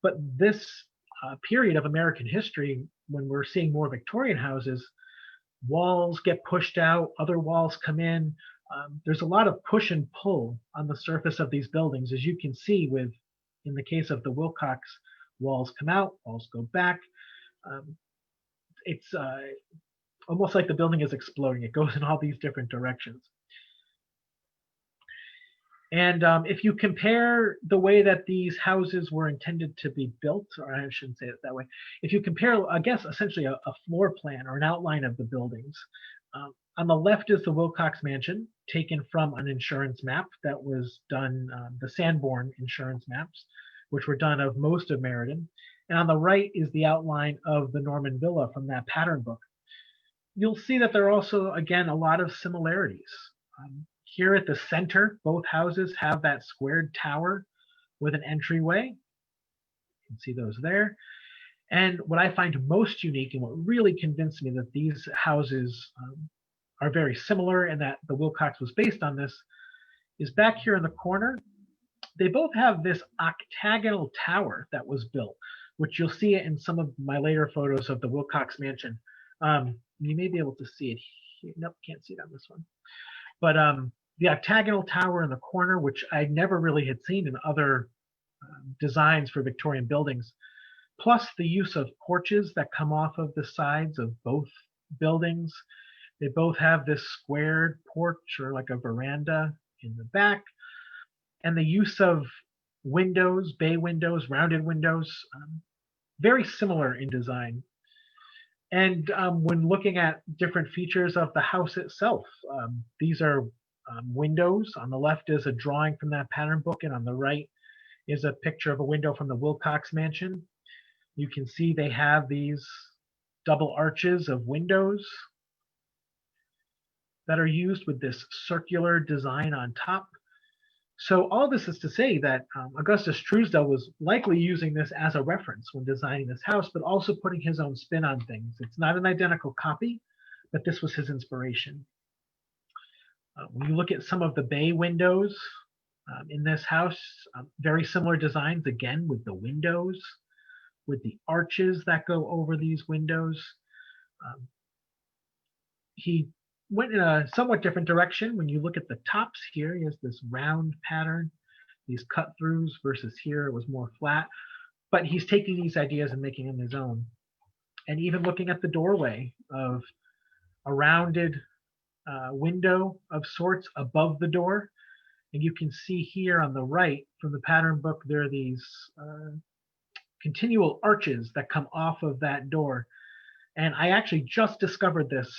But this period of American history, when we're seeing more Victorian houses, walls get pushed out, other walls come in. There's a lot of push and pull on the surface of these buildings, as you can see in the case of the Wilcox, walls come out, walls go back. It's almost like the building is exploding. It goes in all these different directions. And if you compare the way that these houses were intended to be built, or I shouldn't say it that way, if you compare, I guess, essentially a floor plan or an outline of the buildings, on the left is the Wilcox Mansion, taken from an insurance map that was done, the Sanborn insurance maps, which were done of most of Meriden. And on the right is the outline of the Norman Villa from that pattern book. You'll see that there are also, again, a lot of similarities. Here at the center, both houses have that squared tower with an entryway. You can see those there. And what I find most unique and what really convinced me that these houses are very similar and that the Wilcox was based on this is back here in the corner. They both have this octagonal tower that was built, which you'll see it in some of my later photos of the Wilcox Mansion. You may be able to see it here. Nope, can't see it on this one. But the octagonal tower in the corner, which I never really had seen in other designs for Victorian buildings, plus the use of porches that come off of the sides of both buildings. They both have this squared porch or like a veranda in the back, and the use of windows, bay windows, rounded windows, very similar in design. And when looking at different features of the house itself, these are windows. On the left is a drawing from that pattern book, and on the right is a picture of a window from the Wilcox Mansion. You can see they have these double arches of windows that are used with this circular design on top. So all this is to say that Augustus Truesdell was likely using this as a reference when designing this house, but also putting his own spin on things. It's not an identical copy, but this was his inspiration. When you look at some of the bay windows in this house, very similar designs, again, with the windows, with the arches that go over these windows. He went in a somewhat different direction. When you look at the tops here, he has this round pattern, these cut throughs, versus here it was more flat. But he's taking these ideas and making them his own. And even looking at the doorway of a rounded window of sorts above the door. And you can see here on the right from the pattern book, there are these continual arches that come off of that door. And I actually just discovered this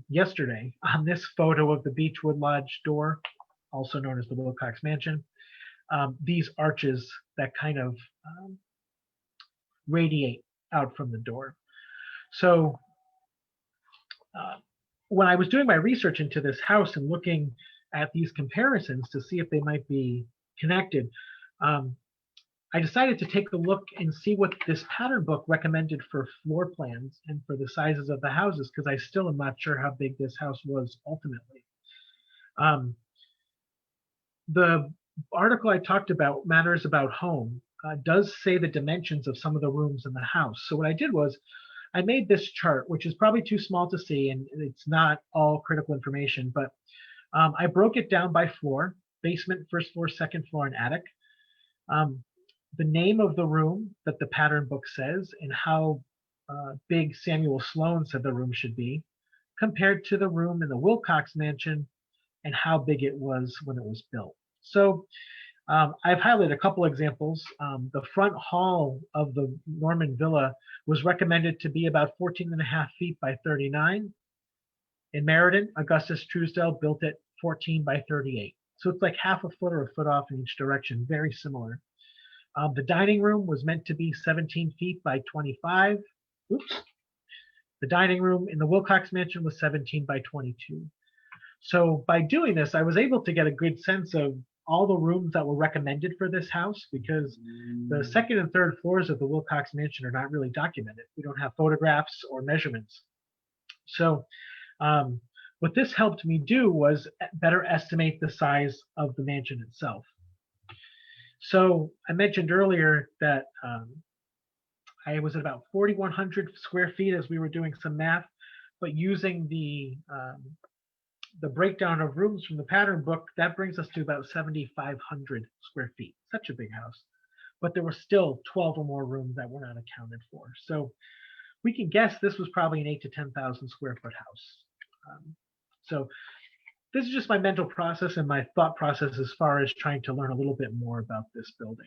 yesterday on this photo of the Beechwood Lodge door, also known as the Wilcox Mansion. These arches that kind of radiate out from the door. So when I was doing my research into this house and looking at these comparisons to see if they might be connected, I decided to take a look and see what this pattern book recommended for floor plans and for the sizes of the houses, because I still am not sure how big this house was ultimately. The article I talked about, Matters About Home, does say the dimensions of some of the rooms in the house. So what I did was I made this chart, which is probably too small to see, and it's not all critical information, but I broke it down by floor: basement, first floor, second floor, and attic. The name of the room that the pattern book says and how big Samuel Sloan said the room should be. compared to the room in the Wilcox Mansion and how big it was when it was built. So I've highlighted a couple examples. The front hall of the Norman Villa was recommended to be about 14.5 feet by 39. In Meriden, Augustus Truesdale built it 14 by 38. So it's like half a foot or a foot off in each direction, very similar. The dining room was meant to be 17 feet by 25. Oops. The dining room in the Wilcox Mansion was 17 by 22. So by doing this, I was able to get a good sense of all the rooms that were recommended for this house, because the second and third floors of the Wilcox Mansion are not really documented. We don't have photographs or measurements. So what this helped me do was better estimate the size of the mansion itself. So I mentioned earlier that I was at about 4,100 square feet as we were doing some math, but using the breakdown of rooms from the pattern book, that brings us to about 7,500 square feet. Such a big house. But there were still 12 or more rooms that were not accounted for. So we can guess this was probably an 8,000 to 10,000 square foot house. So this is just my mental process and my thought process as far as trying to learn a little bit more about this building.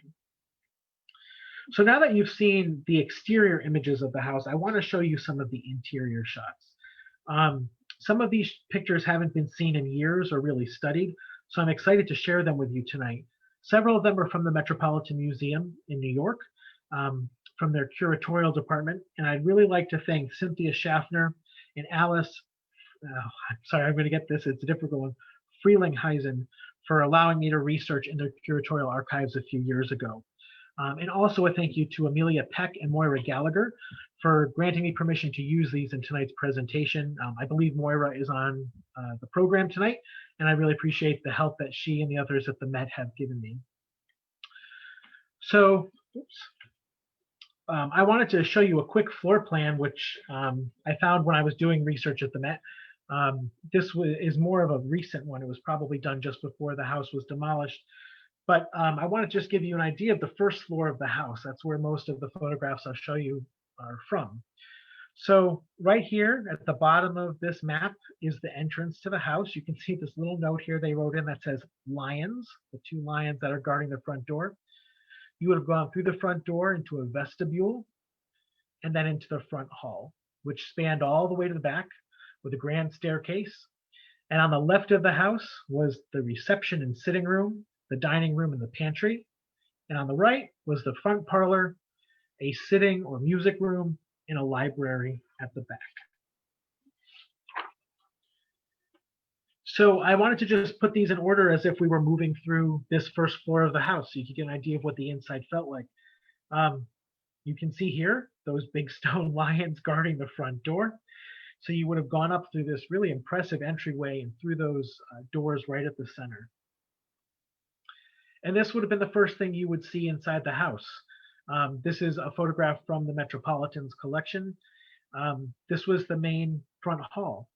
So now that you've seen the exterior images of the house, I want to show you some of the interior shots. Some of these pictures haven't been seen in years or really studied, so I'm excited to share them with you tonight. Several of them are from the Metropolitan Museum in New York, from their curatorial department, and I'd really like to thank Cynthia Schaffner and Alice, I'm sorry, I'm going to get this, it's a difficult one, Freelingheisen, for allowing me to research in their curatorial archives a few years ago. And also a thank you to Amelia Peck and Moira Gallagher for granting me permission to use these in tonight's presentation. I believe Moira is on the program tonight, and I really appreciate the help that she and the others at the Met have given me. So, I wanted to show you a quick floor plan, which I found when I was doing research at the Met. This is more of a recent one. It was probably done just before the house was demolished. But I want to just give you an idea of the first floor of the house. That's where most of the photographs I'll show you are from. So right here at the bottom of this map is the entrance to the house. You can see this little note here they wrote in that says lions, the two lions that are guarding the front door. You would have gone through the front door into a vestibule and then into the front hall, which spanned all the way to the back with a grand staircase. And on the left of the house was the reception and sitting room, the dining room and the pantry. And on the right was the front parlor, a sitting or music room, and a library at the back. So I wanted to just put these in order as if we were moving through this first floor of the house so you could get an idea of what the inside felt like. You can see here those big stone lions guarding the front door. So you would have gone up through this really impressive entryway and through those doors right at the center. And this would have been the first thing you would see inside the house. This is a photograph from the Metropolitan's collection. This was the main front hall.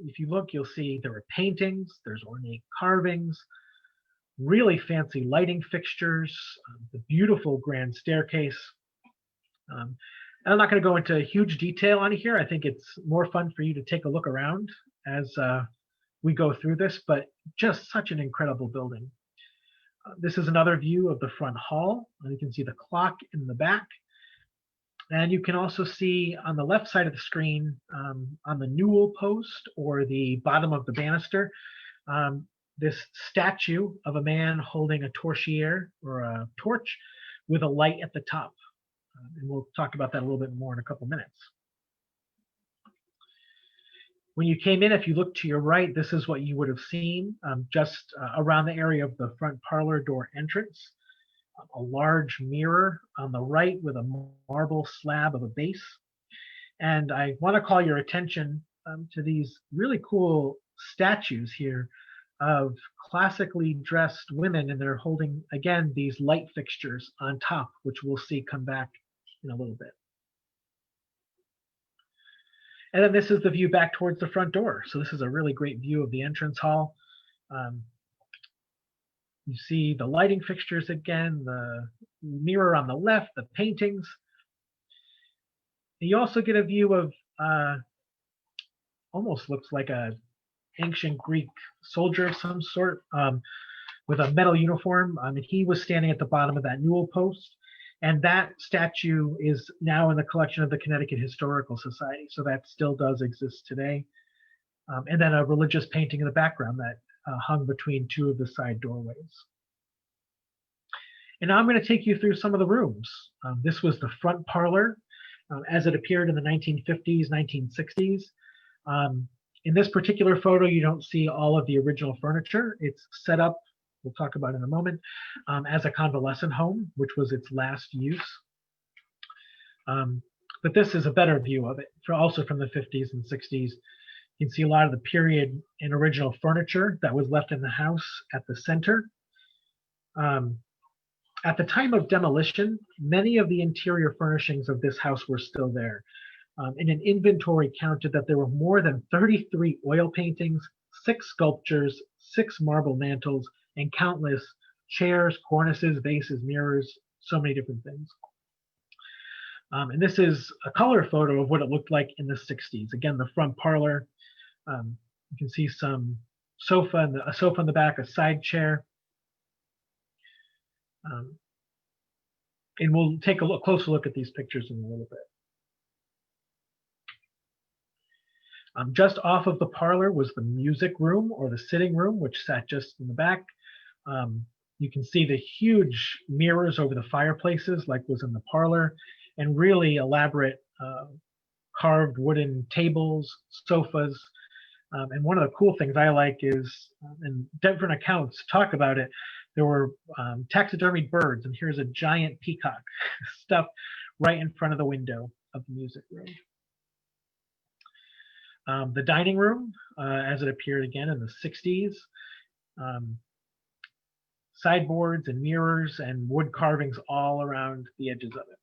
If you look, you'll see there are paintings, there's ornate carvings, really fancy lighting fixtures, the beautiful grand staircase. And I'm not going to go into huge detail on here. I think it's more fun for you to take a look around as we go through this, but just such an incredible building. This is another view of the front hall. You can see the clock in the back. And you can also see on the left side of the screen, on the newel post or the bottom of the banister, this statue of a man holding a torchlier or a torch with a light at the top. And we'll talk about that a little bit more in a couple minutes. When you came in, if you look to your right, this is what you would have seen just around the area of the front parlor door entrance. A large mirror on the right with a marble slab of a base. And I want to call your attention to these really cool statues here of classically dressed women, and they're holding, again, these light fixtures on top, which we'll see come back in a little bit. And then this is the view back towards the front door. So this is a really great view of the entrance hall. You see the lighting fixtures again, the mirror on the left, the paintings. You also get a view of almost looks like a ancient Greek soldier of some sort, with a metal uniform. And he was standing at the bottom of that newel post. And that statue is now in the collection of the Connecticut Historical Society. So that still does exist today. And then a religious painting in the background that hung between two of the side doorways. And now I'm going to take you through some of the rooms. This was the front parlor as it appeared in the 1950s, 1960s. In this particular photo, you don't see all of the original furniture. It's set up, we'll talk about in a moment, as a convalescent home, which was its last use. But this is a better view of it, also from the 50s and 60s. You can see a lot of the period and original furniture that was left in the house at the center. At the time of demolition, many of the interior furnishings of this house were still there. And an inventory counted that there were more than 33 oil paintings, 6 sculptures, 6 marble mantles, and countless chairs, cornices, vases, mirrors, so many different things. And this is a color photo of what it looked like in the 60s. Again, the front parlor. You can see some sofa, a sofa in the back, a side chair. And we'll take a closer look at these pictures in a little bit. Just off of the parlor was the music room or the sitting room, which sat just in the back. You can see the huge mirrors over the fireplaces like was in the parlor, and really elaborate carved wooden tables, sofas. And one of the cool things I like is, and different accounts talk about it, there were taxidermied birds, and here's a giant peacock stuffed right in front of the window of the music room. The dining room, as it appeared again in the 60s, sideboards and mirrors and wood carvings all around the edges of it.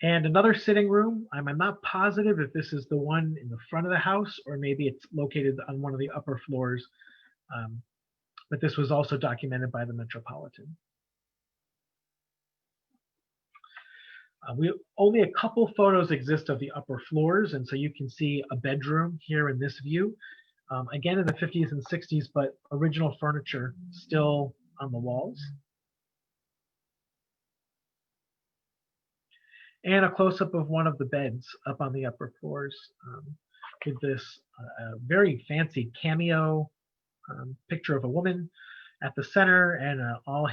And another sitting room, I'm not positive if this is the one in the front of the house or maybe it's located on one of the upper floors, but this was also documented by the Metropolitan. Only a couple photos exist of the upper floors, and so you can see a bedroom here in this view. Again in the 50s and 60s, but original furniture still on the walls. And a close-up of one of the beds up on the upper floors with this very fancy cameo picture of a woman at the center and all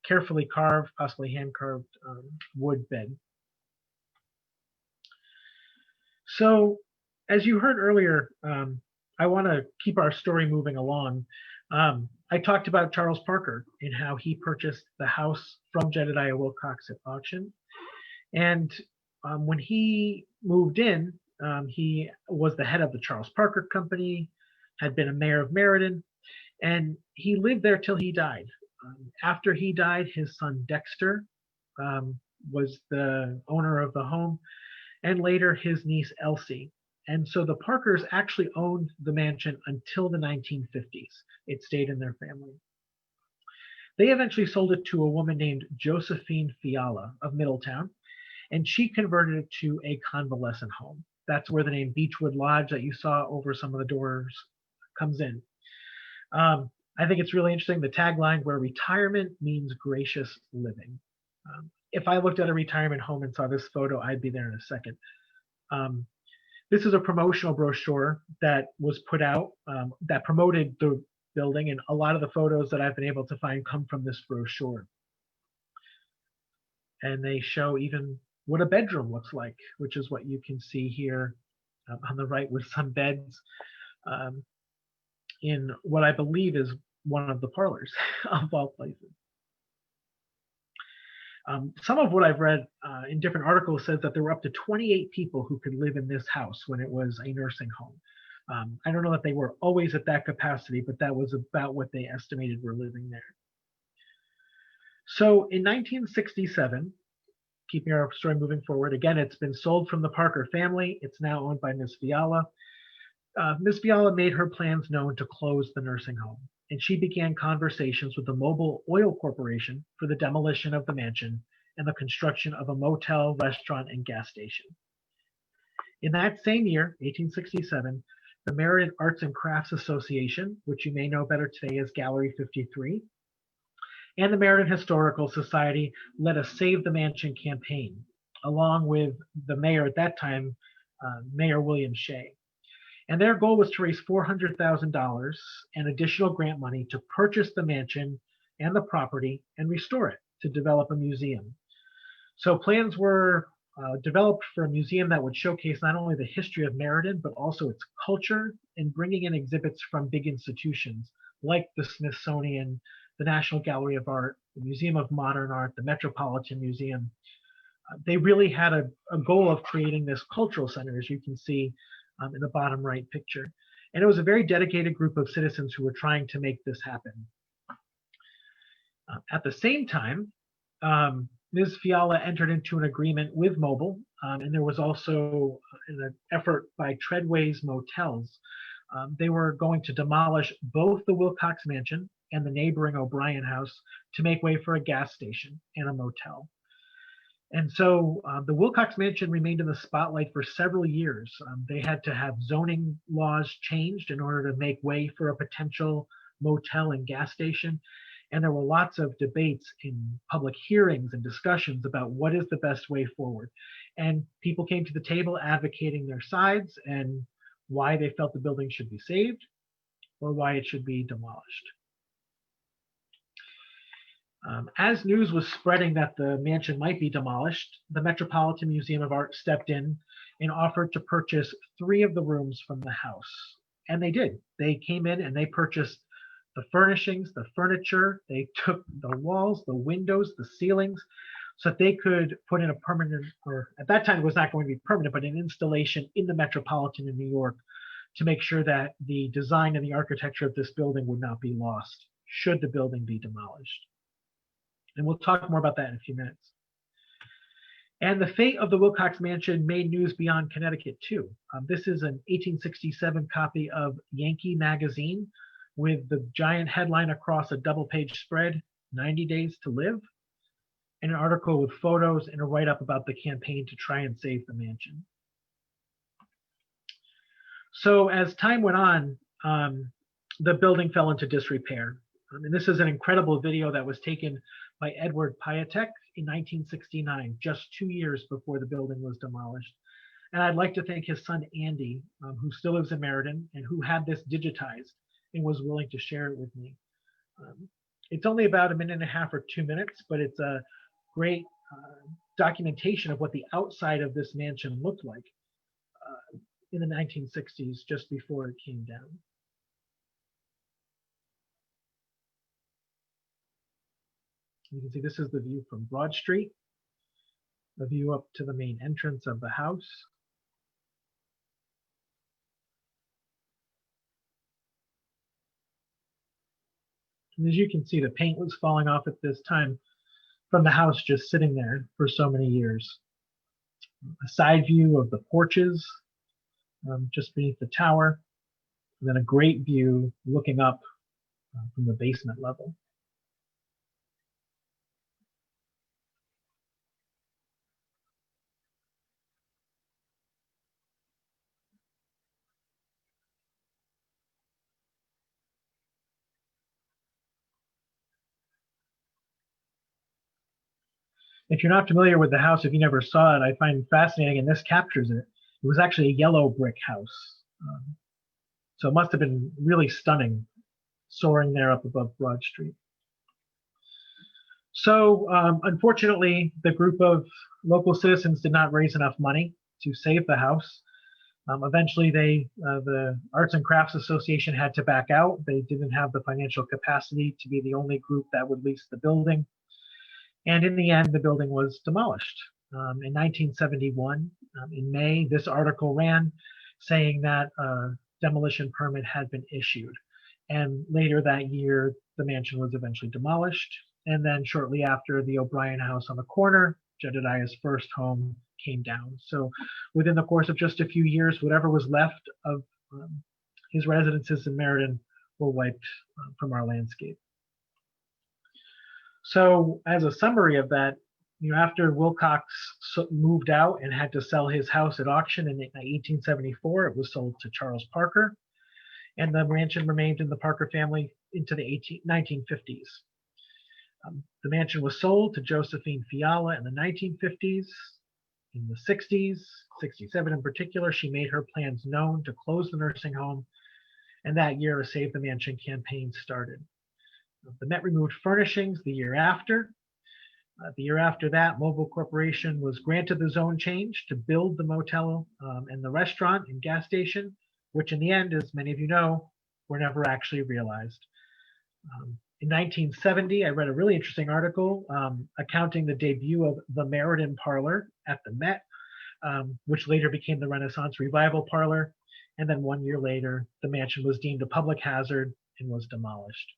carefully carved, possibly hand-carved wood bed. So as you heard earlier, I want to keep our story moving along. I talked about Charles Parker and how he purchased the house from Jedediah Wilcox at auction. And when he moved in, he was the head of the Charles Parker Company, had been a mayor of Meriden, and he lived there till he died. After he died, his son Dexter was the owner of the home, and later his niece Elsie. And so the Parkers actually owned the mansion until the 1950s. It stayed in their family. They eventually sold it to a woman named Josephine Fiala of Middletown, and she converted it to a convalescent home. That's where the name Beechwood Lodge that you saw over some of the doors comes in. I think it's really interesting, the tagline where retirement means gracious living. If I looked at a retirement home and saw this photo, I'd be there in a second. This is a promotional brochure that was put out that promoted the building, and a lot of the photos that I've been able to find come from this brochure. And they show even what a bedroom looks like, which is what you can see here on the right with some beds in what I believe is one of the parlors of all places. Some of what I've read in different articles says that there were up to 28 people who could live in this house when it was a nursing home. I don't know that they were always at that capacity, but that was about what they estimated were living there. So in 1967, keeping our story moving forward, again, it's been sold from the Parker family. It's now owned by Ms. Fiala. Ms. Fiala made her plans known to close the nursing home, and she began conversations with the Mobil Oil Corporation for the demolition of the mansion and the construction of a motel, restaurant, and gas station. In that same year, 1867, the Meriden Arts and Crafts Association, which you may know better today as Gallery 53, and the Meriden Historical Society led a Save the Mansion campaign, along with the mayor at that time, Mayor William Shea. And their goal was to raise $400,000 and additional grant money to purchase the mansion and the property and restore it to develop a museum. So plans were developed for a museum that would showcase not only the history of Meriden, but also its culture, and bringing in exhibits from big institutions like the Smithsonian, the National Gallery of Art, the Museum of Modern Art, the Metropolitan Museum. They really had a goal of creating this cultural center, as you can see in the bottom right picture. And it was a very dedicated group of citizens who were trying to make this happen. At the same time, Ms. Fiala entered into an agreement with Mobil, and there was also an effort by Treadway's Motels. They were going to demolish both the Wilcox Mansion and the neighboring O'Brien House to make way for a gas station and a motel. And so the Wilcox Mansion remained in the spotlight for several years. They had to have zoning laws changed in order to make way for a potential motel and gas station. And there were lots of debates in public hearings and discussions about what is the best way forward. And people came to the table advocating their sides and why they felt the building should be saved or why it should be demolished. As news was spreading that the mansion might be demolished, the Metropolitan Museum of Art stepped in and offered to purchase 3 of the rooms from the house. And they did. They came in and they purchased the furnishings, the furniture. They took the walls, the windows, the ceilings, so that they could put in a permanent, or at that time it was not going to be permanent, but an installation in the Metropolitan in New York to make sure that the design and the architecture of this building would not be lost should the building be demolished. And we'll talk more about that in a few minutes. And the fate of the Wilcox Mansion made news beyond Connecticut too. This is an 1867 copy of Yankee Magazine with the giant headline across a double-page spread, 90 Days to Live, and an article with photos and a write-up about the campaign to try and save the mansion. So as time went on, the building fell into disrepair. And this is an incredible video that was taken by Edward Piatek in 1969, just 2 years before the building was demolished. And I'd like to thank his son, Andy, who still lives in Meriden and who had this digitized and was willing to share it with me. It's only about 1.5 minutes or 2 minutes, but it's a great documentation of what the outside of this mansion looked like in the 1960s, just before it came down. You can see this is the view from Broad Street, the view up to the main entrance of the house. And as you can see, the paint was falling off at this time from the house just sitting there for so many years. A side view of the porches just beneath the tower, and then a great view looking up from the basement level. If you're not familiar with the house, if you never saw it, I find it fascinating, and this captures it. It was actually a yellow brick house. So it must have been really stunning, soaring there up above Broad Street. So unfortunately, the group of local citizens did not raise enough money to save the house. Eventually, the Arts and Crafts Association had to back out. They didn't have the financial capacity to be the only group that would lease the building. And in the end, the building was demolished. In 1971, in May, this article ran saying that a demolition permit had been issued. And later that year, the mansion was eventually demolished. And then shortly after, the O'Brien house on the corner, Jedediah's first home, came down. So within the course of just a few years, whatever was left of his residences in Meriden were wiped from our landscape. So as a summary of that After Wilcox moved out and had to sell his house at auction in 1874, it was sold to Charles Parker, and the mansion remained in the Parker family into the 1950s. The mansion was sold to Josephine Fiala in the 1950s. In the 60s, 67 in particular, she made her plans known to close the nursing home, and that year a Save the Mansion campaign started. The Met removed furnishings the year after. The year after that, Mobile Corporation was granted the zone change to build the motel and the restaurant and gas station, which in the end, as many of you know, were never actually realized. In 1970, I read a really interesting article accounting the debut of the Meriden Parlor at the Met, which later became the Renaissance Revival Parlor. And then 1 year later, the mansion was deemed a public hazard and was demolished.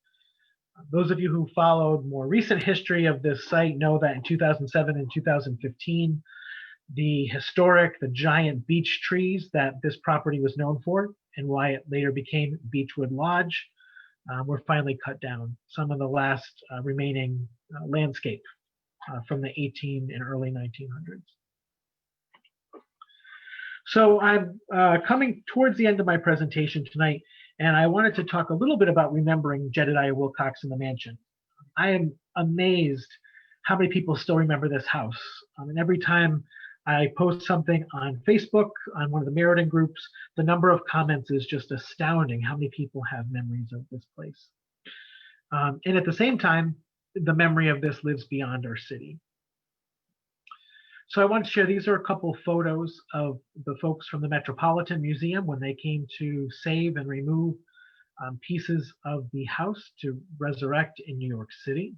Those of you who followed more recent history of this site know that in 2007 and 2015, the giant beech trees that this property was known for and why it later became Beechwood Lodge were finally cut down. Some of the last remaining landscape from the 18 and early 1900s. So I'm coming towards the end of my presentation tonight, and I wanted to talk a little bit about remembering Jedediah Wilcox and the mansion. I am amazed how many people still remember this house. And every time I post something on Facebook, on one of the Meriden groups, the number of comments is just astounding how many people have memories of this place. And at the same time, the memory of this lives beyond our city. So I want to share, these are a couple photos of the folks from the Metropolitan Museum when they came to save and remove pieces of the house to resurrect in New York City.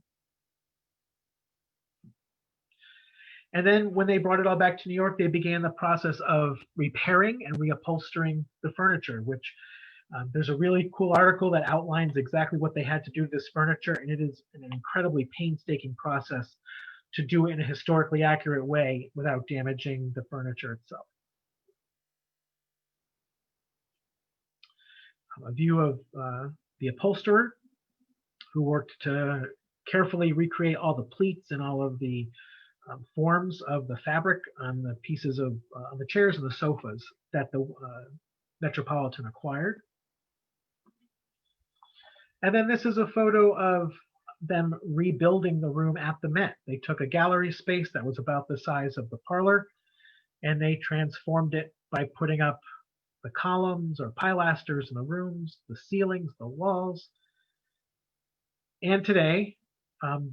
And then when they brought it all back to New York, they began the process of repairing and reupholstering the furniture, which there's a really cool article that outlines exactly what they had to do to this furniture. And it is an incredibly painstaking process to do it in a historically accurate way without damaging the furniture itself. A view of the upholsterer who worked to carefully recreate all the pleats and all of the forms of the fabric on the pieces of the chairs and the sofas that the Metropolitan acquired. And then this is a photo of them rebuilding the room at the Met. They took a gallery space that was about the size of the parlor, and they transformed it by putting up the columns or pilasters in the rooms, the ceilings, the walls. And today,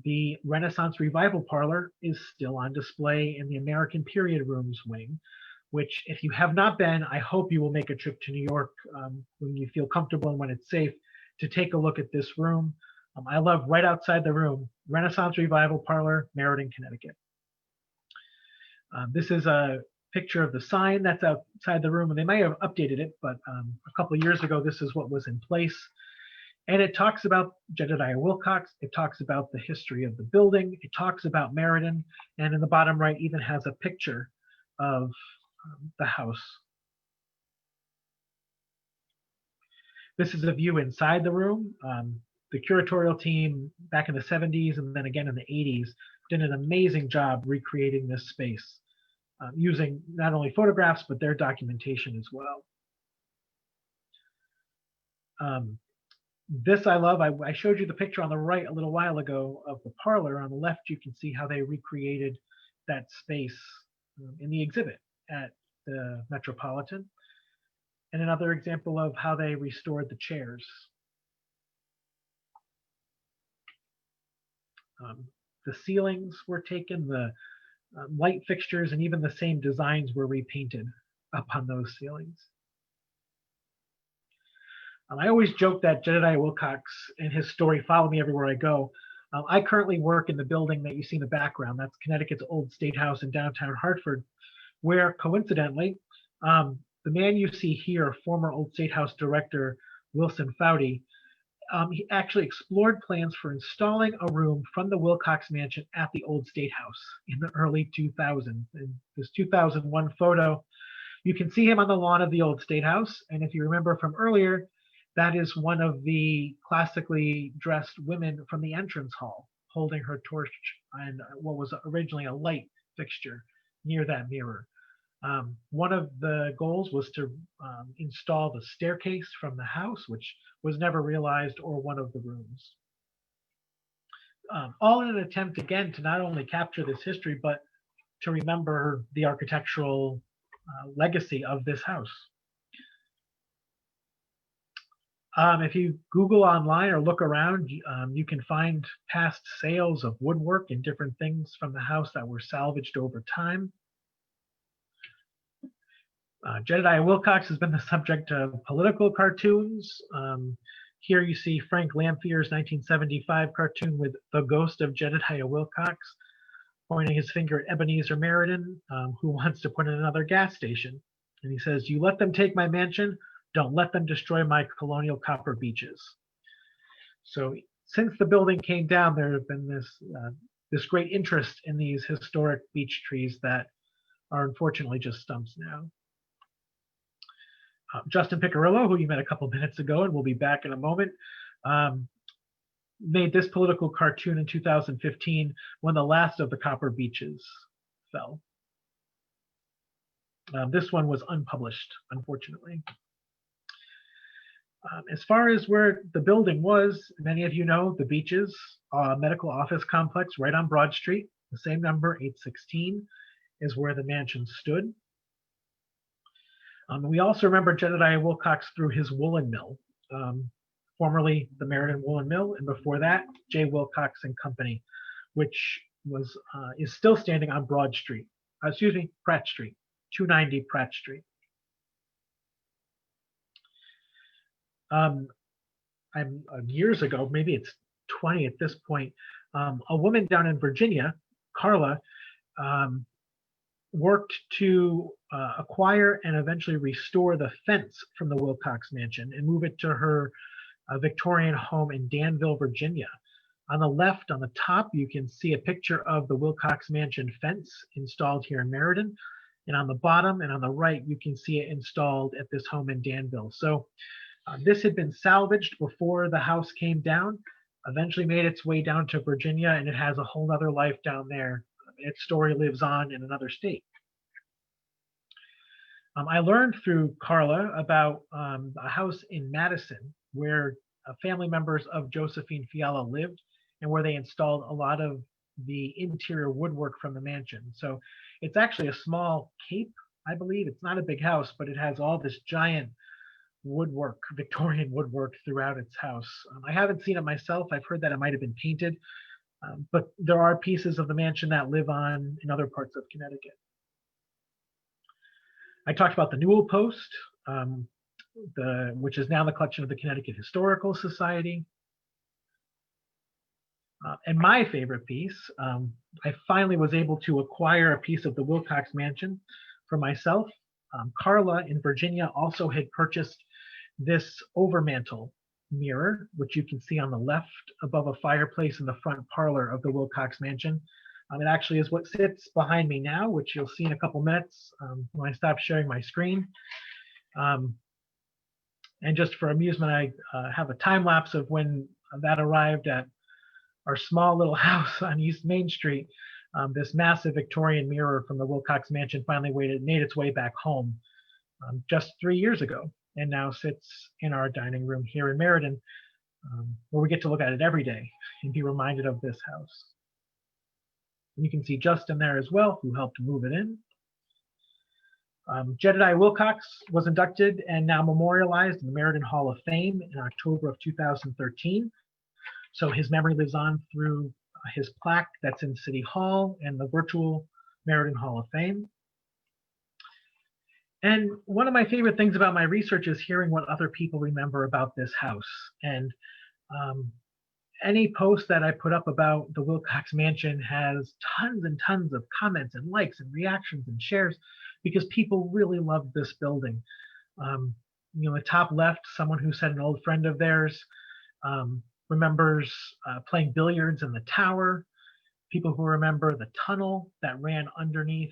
the Renaissance Revival Parlor is still on display in the American Period Rooms wing, which if you have not been, I hope you will make a trip to New York when you feel comfortable and when it's safe to take a look at this room. I love right outside the room, Renaissance Revival Parlor, Meriden, Connecticut. This is a picture of the sign that's outside the room, and they might have updated it, but a couple of years ago, this is what was in place. And it talks about Jedediah Wilcox. It talks about the history of the building. It talks about Meriden, and in the bottom right even has a picture of the house. This is a view inside the room. The curatorial team back in the 70s and then again in the 80s did an amazing job recreating this space using not only photographs, but their documentation as well. This I love. I showed you the picture on the right a little while ago of the parlor. On the left, you can see how they recreated that space in the exhibit at the Metropolitan. And another example of how they restored the chairs. The ceilings were taken, the light fixtures, and even the same designs were repainted upon those ceilings. I always joke that Jedediah Wilcox and his story follow me everywhere I go. I currently work in the building that you see in the background. That's Connecticut's Old State House in downtown Hartford, where coincidentally, the man you see here, former Old State House director Wilson Foudy, he actually explored plans for installing a room from the Wilcox Mansion at the Old State House in the early 2000s. In this 2001 photo, you can see him on the lawn of the Old State House. And if you remember from earlier, that is one of the classically dressed women from the entrance hall holding her torch and what was originally a light fixture near that mirror. One of the goals was to install the staircase from the house, which was never realized, or one of the rooms. All in an attempt, again, to not only capture this history, but to remember the architectural legacy of this house. If you Google online or look around, you can find past sales of woodwork and different things from the house that were salvaged over time. Jedediah Wilcox has been the subject of political cartoons. Here you see Frank Lamphier's 1975 cartoon with the ghost of Jedediah Wilcox pointing his finger at Ebenezer Meriden, who wants to put in another gas station. And he says, "You let them take my mansion, don't let them destroy my colonial copper beaches." So since the building came down, there have been this great interest in these historic beech trees that are unfortunately just stumps now. Justin Piccirillo, who you met a couple minutes ago and will be back in a moment, made this political cartoon in 2015 when the last of the copper beeches fell. This one was unpublished, unfortunately. As far as where the building was, many of you know the Beaches Medical Office Complex right on Broad Street. The same number, 816, is where the mansion stood. We also remember Jedediah Wilcox through his woolen mill, formerly the Meriden Woolen Mill, and before that, J. Wilcox and Company, which is still standing on Broad Street. Pratt Street, 290 Pratt Street. Years ago, maybe it's 20 at this point, a woman down in Virginia, Carla, worked to acquire and eventually restore the fence from the Wilcox Mansion and move it to her Victorian home in Danville, Virginia. On the left, on the top, you can see a picture of the Wilcox Mansion fence installed here in Meriden. And on the bottom and on the right, you can see it installed at this home in Danville. So this had been salvaged before the house came down, eventually made its way down to Virginia, and it has a whole other life down there. Its story lives on in another state. I learned through Carla about a house in Madison where family members of Josephine Fiala lived and where they installed a lot of the interior woodwork from the mansion. So it's actually a small cape, I believe. It's not a big house, but it has all this giant woodwork, Victorian woodwork throughout its house. I haven't seen it myself. I've heard that it might have been painted. But there are pieces of the mansion that live on in other parts of Connecticut. I talked about the Newell Post, which is now the collection of the Connecticut Historical Society. And my favorite piece, I finally was able to acquire a piece of the Wilcox Mansion for myself. Carla in Virginia also had purchased this overmantel mirror, which you can see on the left above a fireplace in the front parlor of the Wilcox Mansion. It actually is what sits behind me now, which you'll see in a couple minutes when I stop sharing my screen. And just for amusement, I have a time lapse of when that arrived at our small little house on East Main Street. This massive Victorian mirror from the Wilcox Mansion finally made its way back home just 3 years ago, and now sits in our dining room here in Meriden, where we get to look at it every day and be reminded of this house. And you can see Justin there as well, who helped move it in. Jedediah Wilcox was inducted and now memorialized in the Meriden Hall of Fame in October of 2013. So his memory lives on through his plaque that's in City Hall and the virtual Meriden Hall of Fame. And one of my favorite things about my research is hearing what other people remember about this house. And any post that I put up about the Wilcox Mansion has tons and tons of comments and likes and reactions and shares because people really love this building. The top left, someone who said an old friend of theirs remembers playing billiards in the tower. People who remember the tunnel that ran underneath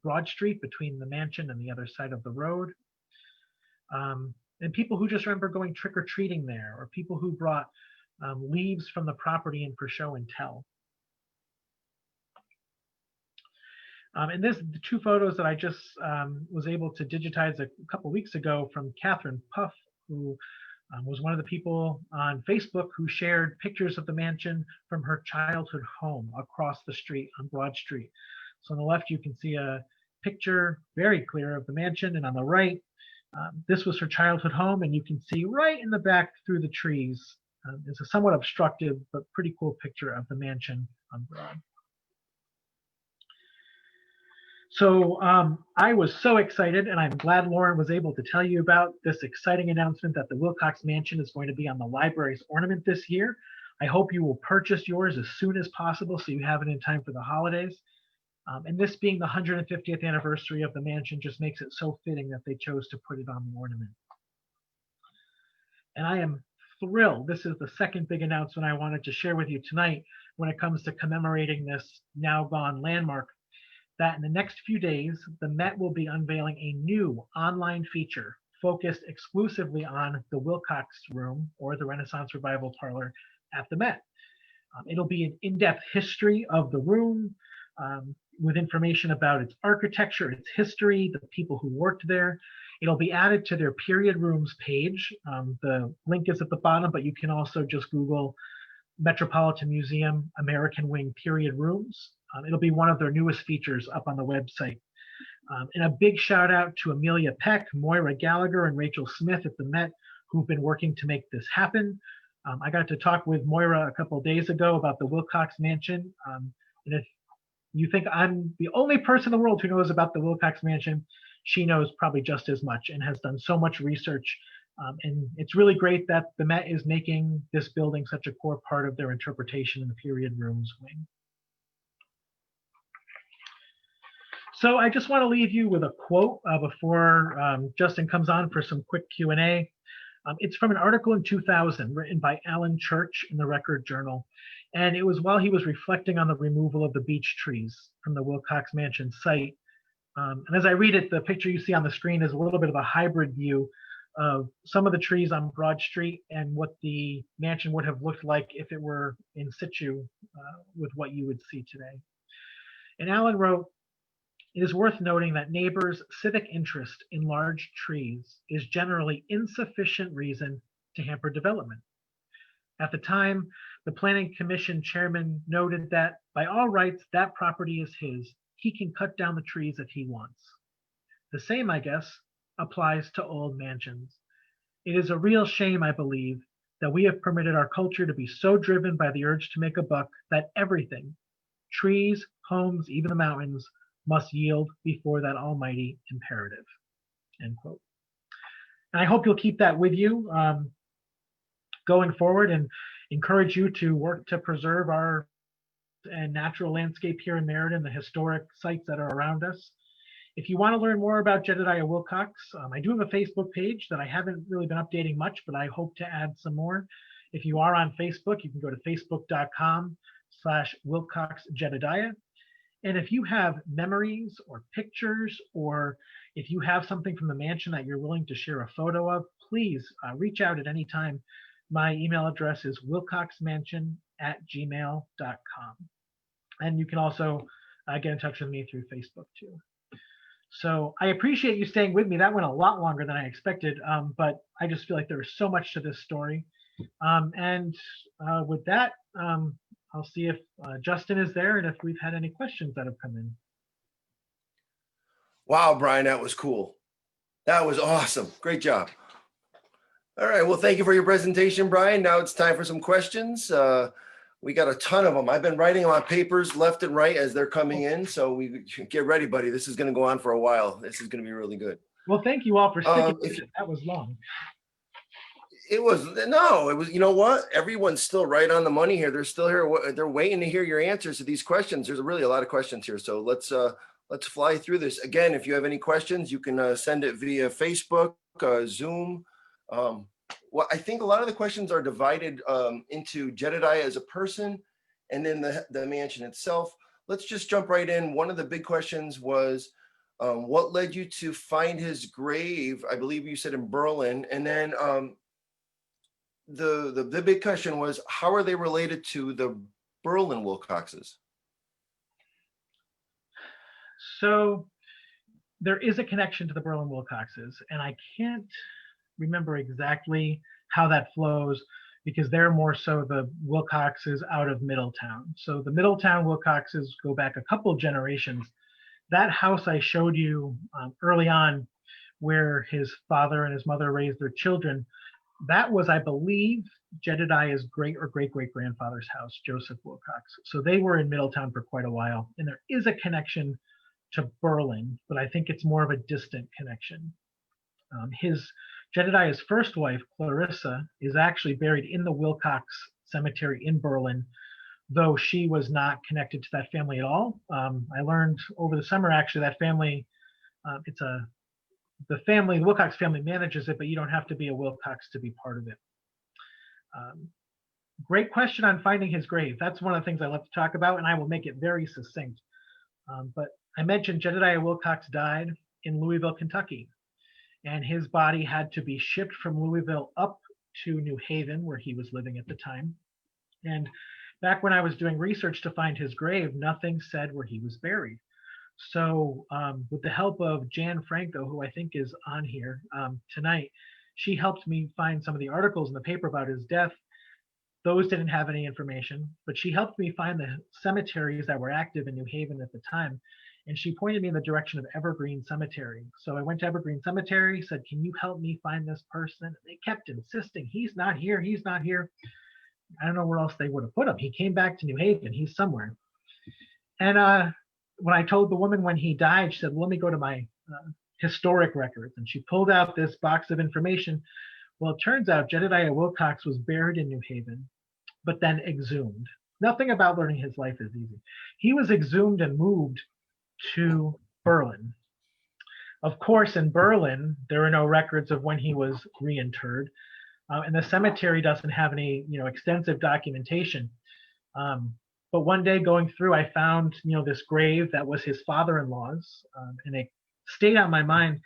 Broad Street between the mansion and the other side of the road. And people who just remember going trick-or-treating there, or people who brought leaves from the property and for show and tell. And the two photos that I just was able to digitize a couple weeks ago from Catherine Puff, who was one of the people on Facebook who shared pictures of the mansion from her childhood home across the street on Broad Street. So on the left, you can see a picture very clear of the mansion, and on the right, this was her childhood home, and you can see right in the back through the trees. It's a somewhat obstructive but pretty cool picture of the mansion on Broad. So I was so excited, and I'm glad Lauren was able to tell you about this exciting announcement that the Wilcox Mansion is going to be on the library's ornament this year. I hope you will purchase yours as soon as possible so you have it in time for the holidays. And this being the 150th anniversary of the mansion just makes it so fitting that they chose to put it on the ornament. And I am thrilled. This is the second big announcement I wanted to share with you tonight when it comes to commemorating this now gone landmark, that in the next few days, the Met will be unveiling a new online feature focused exclusively on the Wilcox Room, or the Renaissance Revival Parlor at the Met. It'll be an in-depth history of the room, with information about its architecture, its history, the people who worked there. It'll be added to their period rooms page. The link is at the bottom, but you can also just Google Metropolitan Museum American Wing period rooms. It'll be one of their newest features up on the website. And a big shout out to Amelia Peck, Moira Gallagher, and Rachel Smith at the Met, who've been working to make this happen. I got to talk with Moira a couple of days ago about the Wilcox Mansion. And if you think I'm the only person in the world who knows about the Wilcox Mansion, she knows probably just as much and has done so much research. And it's really great that the Met is making this building such a core part of their interpretation in the period rooms wing. So I just want to leave you with a quote before Justin comes on for some quick Q&A. It's from an article in 2000 written by Alan Church in the Record Journal. And it was while he was reflecting on the removal of the beech trees from the Wilcox Mansion site. And as I read it, the picture you see on the screen is a little bit of a hybrid view of some of the trees on Broad Street and what the mansion would have looked like if it were in situ with what you would see today. And Alan wrote, "It is worth noting that neighbors' civic interest in large trees is generally insufficient reason to hamper development. At the time, the Planning Commission chairman noted that by all rights, that property is his. He can cut down the trees if he wants. The same, I guess, applies to old mansions. It is a real shame, I believe, that we have permitted our culture to be so driven by the urge to make a buck that everything, trees, homes, even the mountains, must yield before that almighty imperative." End quote. And I hope you'll keep that with you going forward, and encourage you to work to preserve our natural landscape here in Meriden, the historic sites that are around us. If you want to learn more about Jedediah Wilcox, I do have a Facebook page that I haven't really been updating much, but I hope to add some more. If you are on Facebook, you can go to facebook.com/WilcoxJedediah. And if you have memories or pictures, or if you have something from the mansion that you're willing to share a photo of, please reach out at any time. My email address is wilcoxmansion@gmail.com. And you can also get in touch with me through Facebook too. So I appreciate you staying with me. That went a lot longer than I expected, but I just feel like there is so much to this story. With that, I'll see if Justin is there and if we've had any questions that have come in. Wow, Brian, that was cool. That was awesome. Great job. All right, well, thank you for your presentation, Brian. Now it's time for some questions. We got a ton of them. I've been writing them on papers left and right as they're coming in. So we get ready, buddy. This is going to go on for a while. This is going to be really good. Well, thank you all for sticking with it. That was long. It was, you know what? Everyone's still right on the money here. They're still here. They're waiting to hear your answers to these questions. There's really a lot of questions here. So let's fly through this. Again, if you have any questions, you can send it via Facebook, Zoom. Well, I think a lot of the questions are divided into Jedediah as a person and then the mansion itself. Let's just jump right in. One of the big questions was, what led you to find his grave? I believe you said in Berlin. And then the big question was, how are they related to the Berlin Wilcoxes? So there is a connection to the Berlin Wilcoxes, and I can't remember exactly how that flows because they're more so the Wilcoxes out of Middletown. So the Middletown Wilcoxes go back a couple of generations. That house I showed you early on, where his father and his mother raised their children, that was, I believe, Jedediah's great or great great grandfather's house, Joseph Wilcox. So they were in Middletown for quite a while, and there is a connection to Berlin, but I think it's more of a distant connection. Jedediah's first wife, Clarissa, is actually buried in the Wilcox Cemetery in Berlin, though she was not connected to that family at all. I learned over the summer, actually, that family, the Wilcox family manages it, but you don't have to be a Wilcox to be part of it. Great question on finding his grave. That's one of the things I love to talk about, and I will make it very succinct. But I mentioned Jedediah Wilcox died in Louisville, Kentucky, and his body had to be shipped from Louisville up to New Haven, where he was living at the time. And back when I was doing research to find his grave, nothing said where he was buried. So with the help of Jan Franco, who I think is on here tonight, she helped me find some of the articles in the paper about his death. Those didn't have any information, but she helped me find the cemeteries that were active in New Haven at the time. And she pointed me in the direction of Evergreen Cemetery. So I went to Evergreen Cemetery, said, can you help me find this person? And they kept insisting, he's not here, he's not here. I don't know where else they would have put him. He came back to New Haven, he's somewhere. And when I told the woman when he died, she said, well, let me go to my historic records. And she pulled out this box of information. Well, it turns out Jedediah Wilcox was buried in New Haven, but then exhumed. Nothing about learning his life is easy. He was exhumed and moved to Berlin. Of course, in Berlin, there are no records of when he was reinterred, and the cemetery doesn't have any, extensive documentation. But one day going through, I found, this grave that was his father-in-law's, and it stayed on my mind.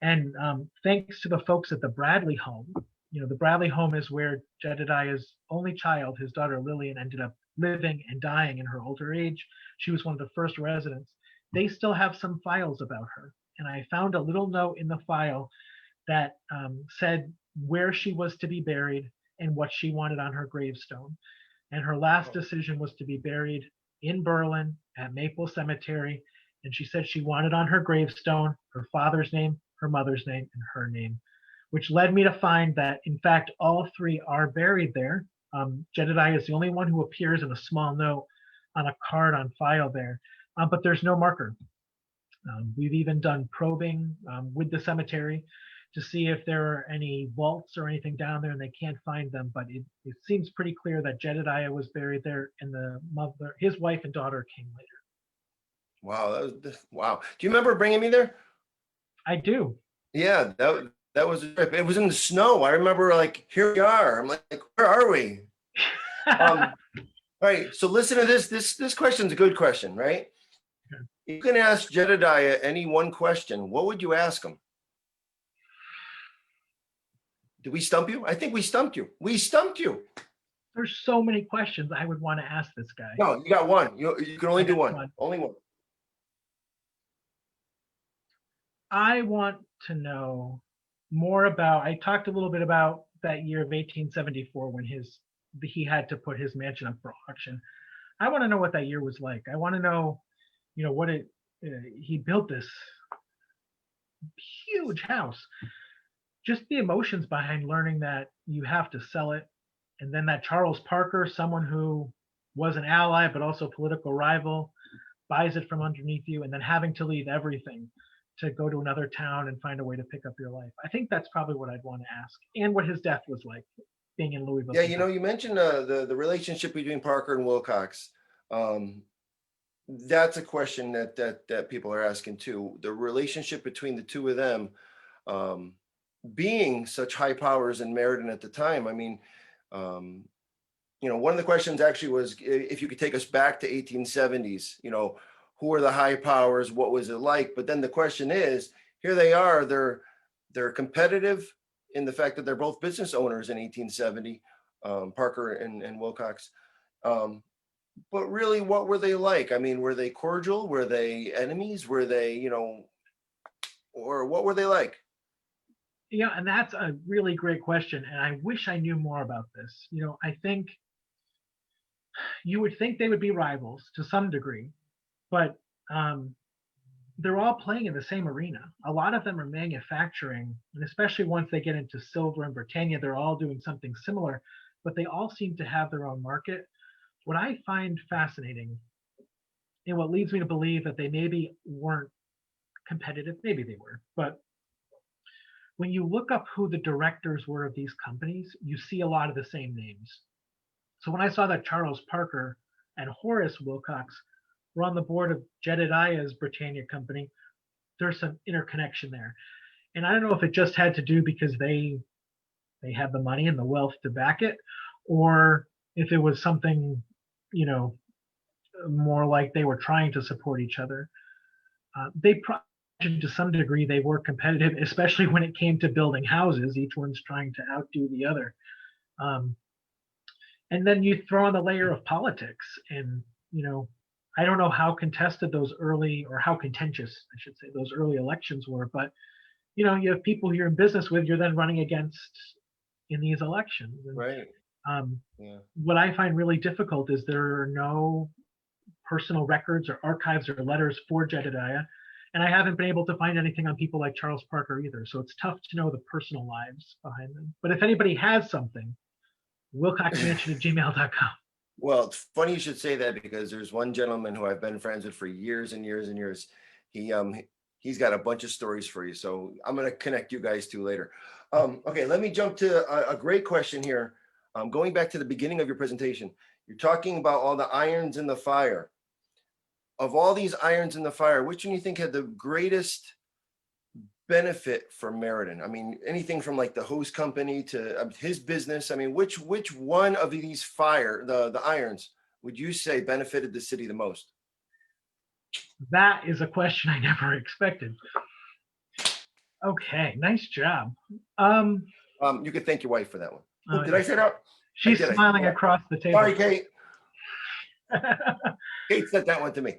And thanks to the folks at the Bradley home, the Bradley home is where Jedediah's only child, his daughter Lillian, ended up living and dying in her older age. She was one of the first residents. They still have some files about her. And I found a little note in the file that said where she was to be buried and what she wanted on her gravestone. And her last decision was to be buried in Berlin at Maple Cemetery. And she said she wanted on her gravestone her father's name, her mother's name, and her name, which led me to find that, in fact, all three are buried there. Jedediah is the only one who appears in a small note on a card on file there, but there's no marker. We've even done probing with the cemetery to see if there are any vaults or anything down there, and they can't find them, but it seems pretty clear that Jedediah was buried there, and his wife and daughter came later. Wow, wow. Do you remember bringing me there? I do. Yeah, that was a trip. It was in the snow. I remember, like, here we are. I'm like, where are we? All right, so listen to this. This question's a good question, right? Okay. You can ask Jedediah any one question. What would you ask him? Did we stump you? I think we stumped you. We stumped you. There's so many questions I would want to ask this guy. No, you got one. You can only do one. One. Only one. I want to know more about, I talked a little bit about that year of 1874 when he had to put his mansion up for auction. I want to know what that year was like. I want to know, what he built this huge house. Just the emotions behind learning that you have to sell it. And then that Charles Parker, someone who was an ally, but also a political rival, buys it from underneath you, and then having to leave everything to go to another town and find a way to pick up your life. I think that's probably what I'd want to ask, and what his death was like, being in Louisville. Yeah, you mentioned the relationship between Parker and Wilcox. That's a question that people are asking too. The relationship between the two of them, being such high powers in Meriden at the time. I mean, one of the questions actually was if you could take us back to 1870s. Who are the high powers? What was it like? But then the question is, here they are. They're competitive. in the fact that they're both business owners in 1870, Parker and Wilcox. But really, what were they like? I mean, were they cordial? Were they enemies? Were they, or what were they like? Yeah, and that's a really great question. And I wish I knew more about this. I think you would think they would be rivals to some degree, but they're all playing in the same arena. A lot of them are manufacturing, and especially once they get into silver and Britannia, they're all doing something similar, but they all seem to have their own market. What I find fascinating, and what leads me to believe that they maybe weren't competitive, maybe they were, but when you look up who the directors were of these companies, you see a lot of the same names. So when I saw that Charles Parker and Horace Wilcox were on the board of Jedediah's Britannia company, there's some interconnection there. And I don't know if it just had to do because they had the money and the wealth to back it, or if it was something, more like they were trying to support each other. To some degree, they were competitive, especially when it came to building houses. Each one's trying to outdo the other. And then you throw on the layer of politics, and I don't know how contested those early, or how contentious, I should say, those early elections were, but you have people you're in business with, you're then running against in these elections. And, right. What I find really difficult is there are no personal records or archives or letters for Jedediah, and I haven't been able to find anything on people like Charles Parker either. So it's tough to know the personal lives behind them. But if anybody has something, wilcoxmansion@gmail.com. Well, it's funny you should say that, because there's one gentleman who I've been friends with for years and years and years. He's got a bunch of stories for you, so I'm going to connect you guys to later. Okay, let me jump to a great question here. Going back to the beginning of your presentation, you're talking about all the irons in the fire. Of all these irons in the fire, which one do you think had the greatest benefit for Meriden? I mean, anything from like the hose company to his business. I mean, which one of these the irons would you say benefited the city the most? That is a question I never expected. Okay, nice job. You could thank your wife for that one. Oh, did I say that? She's smiling across the table. Sorry, Kate. Kate said that one to me.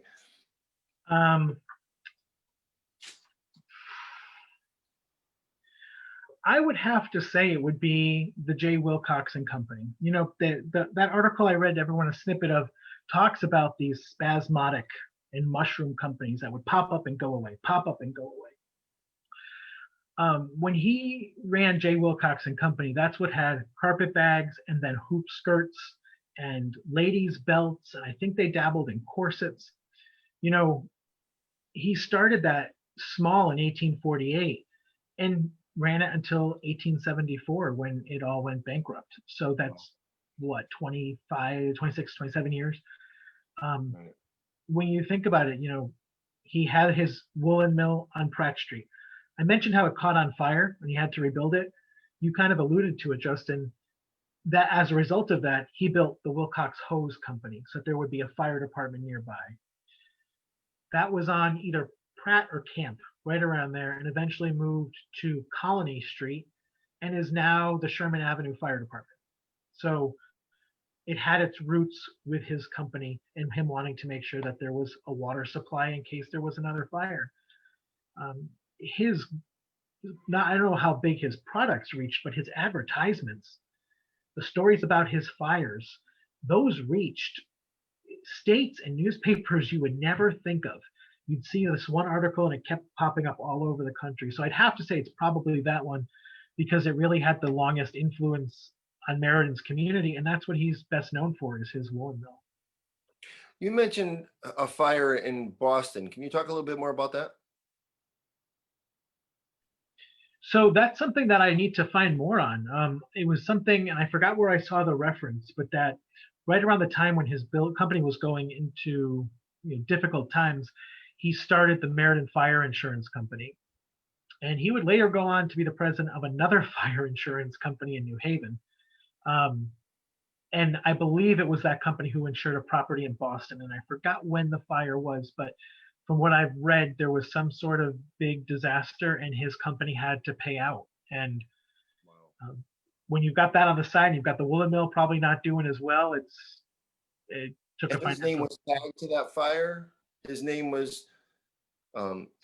I would have to say it would be the J. Wilcox and Company. That article I read, everyone a snippet of, talks about these spasmodic and mushroom companies that would pop up and go away, pop up and go away. When he ran J. Wilcox and Company, that's what had carpet bags and then hoop skirts and ladies' belts, and I think they dabbled in corsets. He started that small in 1848 and ran it until 1874 when it all went bankrupt. So that's what, 25, 26, 27 years. Right. When you think about it, he had his woolen mill on Pratt Street. I mentioned how it caught on fire and he had to rebuild it. You kind of alluded to it, Justin, that as a result of that, he built the Wilcox Hose Company so that there would be a fire department nearby. That was on either Pratt or Camp, right around there, and eventually moved to Colony Street and is now the Sherman Avenue Fire Department. So it had its roots with his company and him wanting to make sure that there was a water supply in case there was another fire. I don't know how big his products reached, but his advertisements, the stories about his fires, those reached states and newspapers you would never think of. You'd see this one article and it kept popping up all over the country. So I'd have to say it's probably that one, because it really had the longest influence on Meriden's community, and that's what he's best known for, is his woolen mill. You mentioned a fire in Boston. Can you talk a little bit more about that? So that's something that I need to find more on. It was something, and I forgot where I saw the reference, but that right around the time when his company was going into difficult times, he started the Meriden Fire Insurance Company. And he would later go on to be the president of another fire insurance company in New Haven. And I believe it was that company who insured a property in Boston. And I forgot when the fire was, but from what I've read, there was some sort of big disaster and his company had to pay out. And When you've got that on the side, you've got the woolen mill probably not doing as well. It took a And his name financial. was tagged to that fire? His name was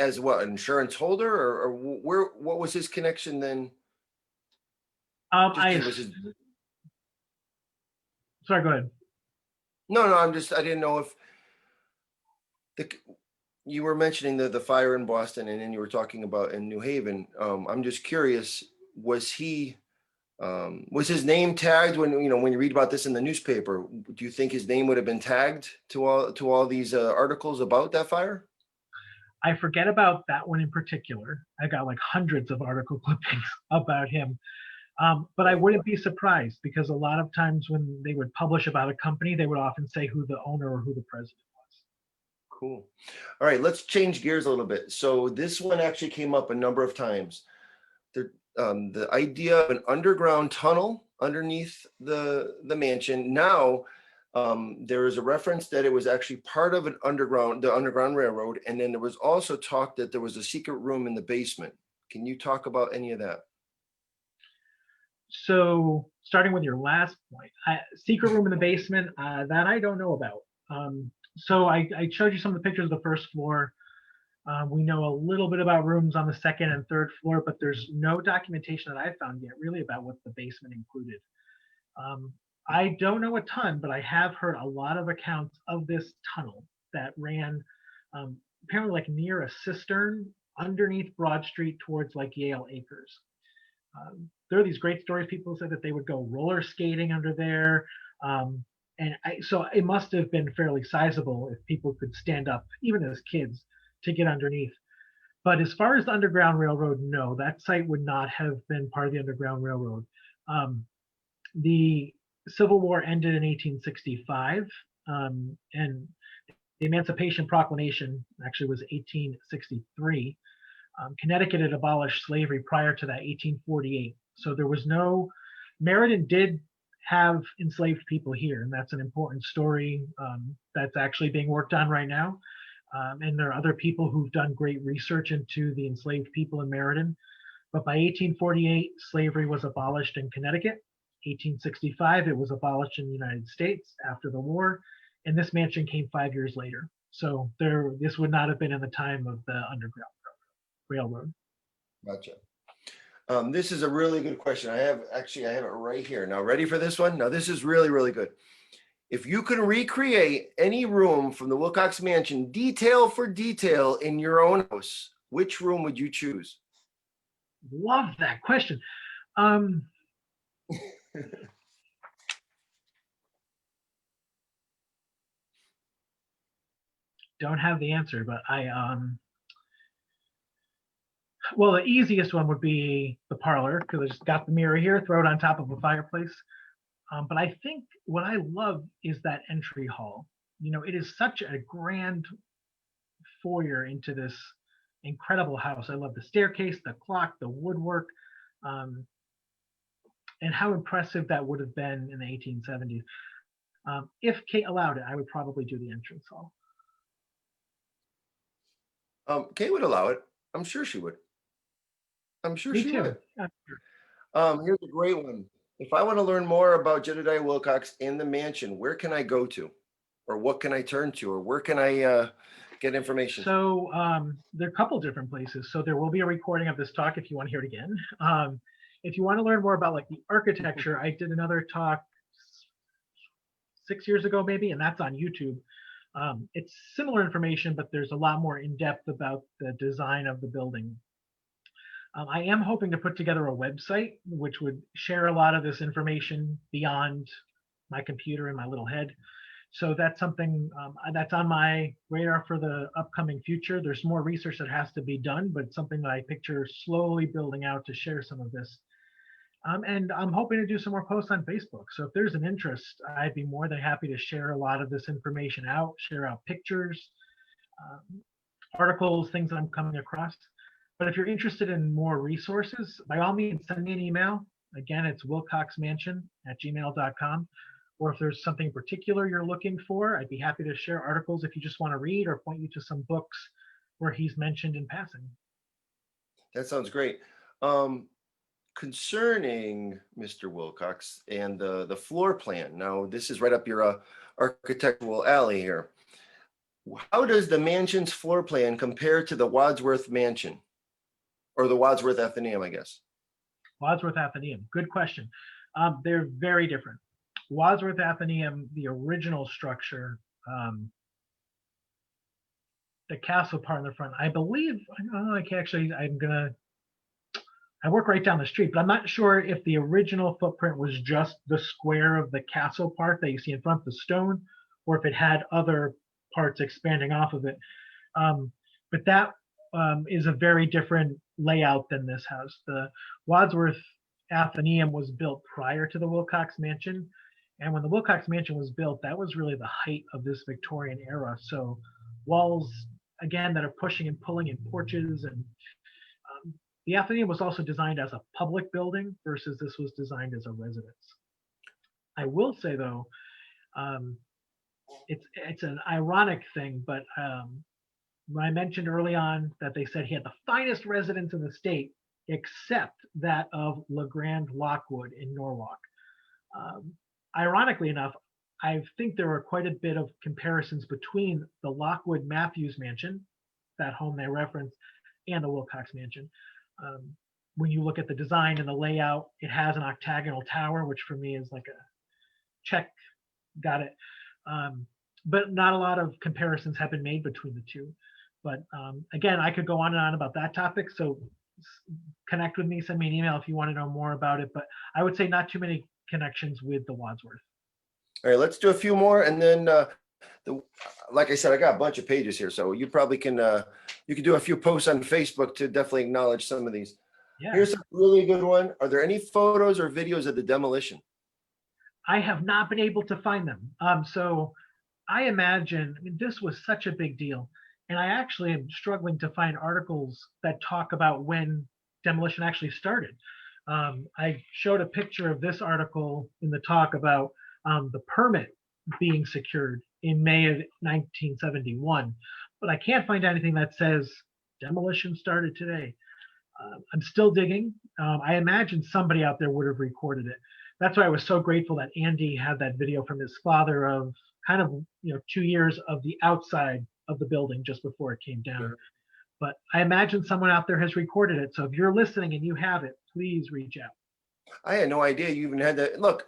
as what, an insurance holder, or where, what was his connection then? Just 'cause it was his, Sorry, go ahead. no, I didn't know if the, you were mentioning the fire in Boston, and then you were talking about in New Haven. I'm just curious, was his name tagged when, when you read about this in the newspaper? Do you think his name would have been tagged to all these articles about that fire? I forget about that one in particular. I got like hundreds of article clippings about him. But I wouldn't be surprised, because a lot of times when they would publish about a company, they would often say who the owner or who the president was. Cool. All right, let's change gears a little bit. So this one actually came up a number of times. The idea of an underground tunnel underneath the mansion. Now, there is a reference that it was actually part of the Underground Railroad, and then there was also talk that there was a secret room in the basement. Can you talk about any of that? So starting with your last point, secret room in the basement, that I don't know about. So I showed you some of the pictures of the first floor. We know a little bit about rooms on the second and third floor, but there's no documentation that I've found yet really about what the basement included. I don't know a ton, but I have heard a lot of accounts of this tunnel that ran apparently like near a cistern underneath Broad Street towards like Yale Acres. There are these great stories. People said that they would go roller skating under there. So it must have been fairly sizable if people could stand up, even as kids, to get underneath. But as far as the Underground Railroad, no, that site would not have been part of the Underground Railroad. The Civil War ended in 1865, and the Emancipation Proclamation actually was 1863. Connecticut had abolished slavery prior to that, 1848. So there was no, Meriden did have enslaved people here, and that's an important story that's actually being worked on right now. And there are other people who've done great research into the enslaved people in Meriden. But by 1848, slavery was abolished in Connecticut. 1865, it was abolished in the United States after the war, and this mansion came 5 years later. So this would not have been in the time of the Underground Railroad. Gotcha. This is a really good question. I have it right here. Now, ready for this one? Now, this is really, really good. If you can recreate any room from the Wilcox Mansion, detail for detail in your own house, which room would you choose? Love that question. Don't have the answer, but well, the easiest one would be the parlor, because I just got the mirror here, throw it on top of a fireplace. But I think what I love is that entry hall. It is such a grand foyer into this incredible house. I love the staircase, the clock, the woodwork, and how impressive that would have been in the 1870s. If Kate allowed it, I would probably do the entrance hall. Kate would allow it. I'm sure she would. Me too. Would. Here's a great one. If I want to learn more about Jedediah Wilcox and the mansion, where can I go to? Or what can I turn to? Or where can I get information? So there are a couple different places. So there will be a recording of this talk if you want to hear it again. If you want to learn more about like the architecture, I did another talk 6 years ago maybe, and that's on YouTube. It's similar information, but there's a lot more in depth about the design of the building. I am hoping to put together a website which would share a lot of this information beyond my computer and my little head. So that's something that's on my radar for the upcoming future. There's more research that has to be done, but it's something that I picture slowly building out to share some of this. And I'm hoping to do some more posts on Facebook. So if there's an interest, I'd be more than happy to share a lot of this information out, share out pictures, articles, things that I'm coming across. But if you're interested in more resources, by all means, send me an email. Again, it's wilcoxmansion@gmail.com. Or if there's something particular you're looking for, I'd be happy to share articles if you just want to read, or point you to some books where he's mentioned in passing. That sounds great. concerning Mr. Wilcox and the floor plan. Now, this is right up your architectural alley here. How does the mansion's floor plan compare to the Wadsworth Mansion? Or the Wadsworth Athenaeum, I guess. Wadsworth Athenaeum, good question. They're very different. Wadsworth Athenaeum, the original structure, the castle part in the front, I believe, I work right down the street, but I'm not sure if the original footprint was just the square of the castle part that you see in front, the stone, or if it had other parts expanding off of it. But that is a very different layout than this house. The Wadsworth Athenaeum was built prior to the Wilcox Mansion. And when the Wilcox Mansion was built, that was really the height of this Victorian era. So walls, again, that are pushing and pulling in porches. And the Athenaeum was also designed as a public building versus this was designed as a residence. I will say, though, it's an ironic thing, but when I mentioned early on that they said he had the finest residence in the state, except that of LeGrand Lockwood in Norwalk. Ironically enough, I think there are quite a bit of comparisons between the Lockwood Matthews Mansion, that home they referenced, and the Wilcox Mansion. When you look at the design and the layout, it has an octagonal tower, which for me is like a check, got it. But not a lot of comparisons have been made between the two. But again, I could go on and on about that topic. So connect with me, send me an email if you want to know more about it. But I would say not too many connections with the Wadsworth. All right, let's do a few more. And then, like I said, I got a bunch of pages here. So you probably can, you can do a few posts on Facebook to definitely acknowledge some of these. Yeah. Here's a really good one. Are there any photos or videos of the demolition? I have not been able to find them. So I imagine, I mean, this was such a big deal. And I actually am struggling to find articles that talk about when demolition actually started. I showed a picture of this article in the talk about the permit being secured in May of 1971, but I can't find anything that says demolition started today. I'm still digging. I imagine somebody out there would have recorded it. That's why I was so grateful that Andy had that video from his father of kind of, 2 years of the outside of the building just before it came down. Sure. But I imagine someone out there has recorded it. So if you're listening and you have it, please reach out. I had no idea you even had that. Look,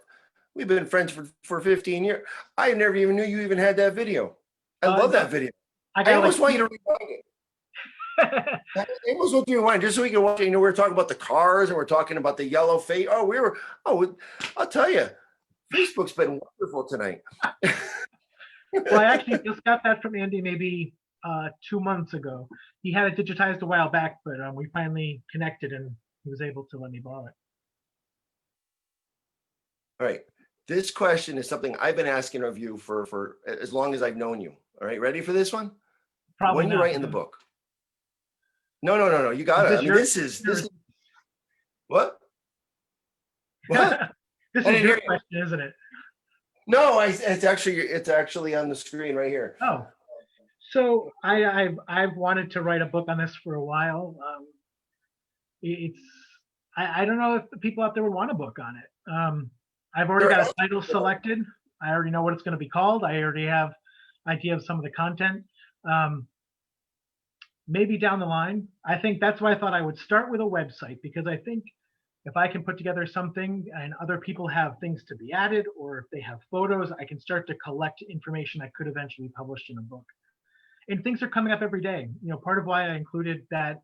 we've been friends for 15 years. I never even knew you even had that video. I love that video. I almost want you to rewind it. I almost want you to rewind just so we can watch it. We're talking about the cars and we're talking about the yellow face. I'll tell you, Facebook's been wonderful tonight. Well, I actually just got that from Andy maybe 2 months ago. He had it digitized a while back, but we finally connected and he was able to let me borrow it. All right. This question is something I've been asking of you for as long as I've known you. All right. Ready for this one? Probably when you not. write in the book. No. You got it. I mean, this is what? What? This is your question, isn't it? No, it's actually on the screen right here. Oh, so I've wanted to write a book on this for a while. I don't know if the people out there would want a book on it. I've already got a title selected. I already know what it's going to be called. I already have idea of some of the content. Maybe down the line. I think that's why I thought I would start with a website, because I think if I can put together something and other people have things to be added, or if they have photos, I can start to collect information that could eventually be published in a book. And things are coming up every day. Part of why I included that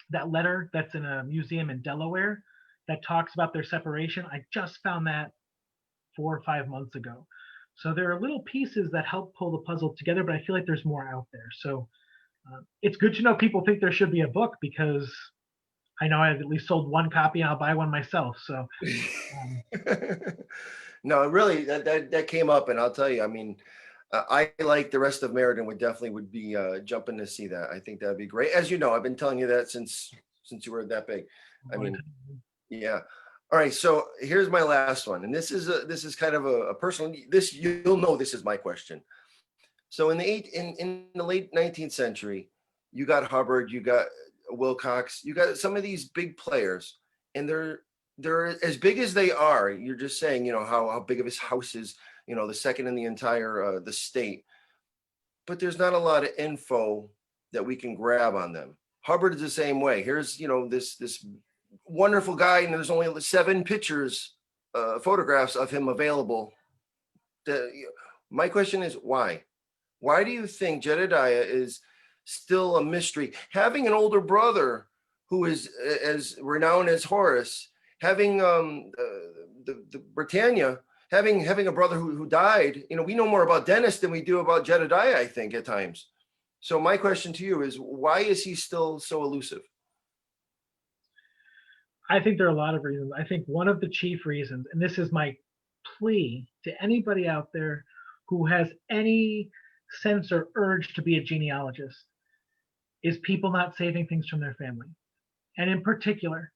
that letter that's in a museum in Delaware that talks about their separation. I just found that 4 or 5 months ago. So there are little pieces that help pull the puzzle together, but I feel like there's more out there. So it's good to know people think there should be a book, because I know I've at least sold one copy and I'll buy one myself. So no, really, that came up, and I'll tell you, I mean, I like the rest of Meriden would be jumping to see that. I think that'd be great. As you know, I've been telling you that since you were that big. I mean, yeah. All right. So here's my last one, and this is kind of a personal. You'll know this is my question. So in the late 19th century, you got Hubbard, you got Wilcox, you got some of these big players, and they're as big as they are. You're just saying, how big of his house is, the second in the entire the state. But there's not a lot of info that we can grab on them. Hubbard is the same way. Here's, this wonderful guy, and there's only 7 pictures, photographs of him available. My question is why? Why do you think Jedediah is still a mystery? Having an older brother who is as renowned as Horace, having the Britannia, having a brother who died, we know more about Dennis than we do about Jedediah, I think, at times. So my question to you is, why is he still so elusive? I think there are a lot of reasons. I think one of the chief reasons, and this is my plea to anybody out there who has any sense or urge to be a genealogist, is people not saving things from their family. And in particular,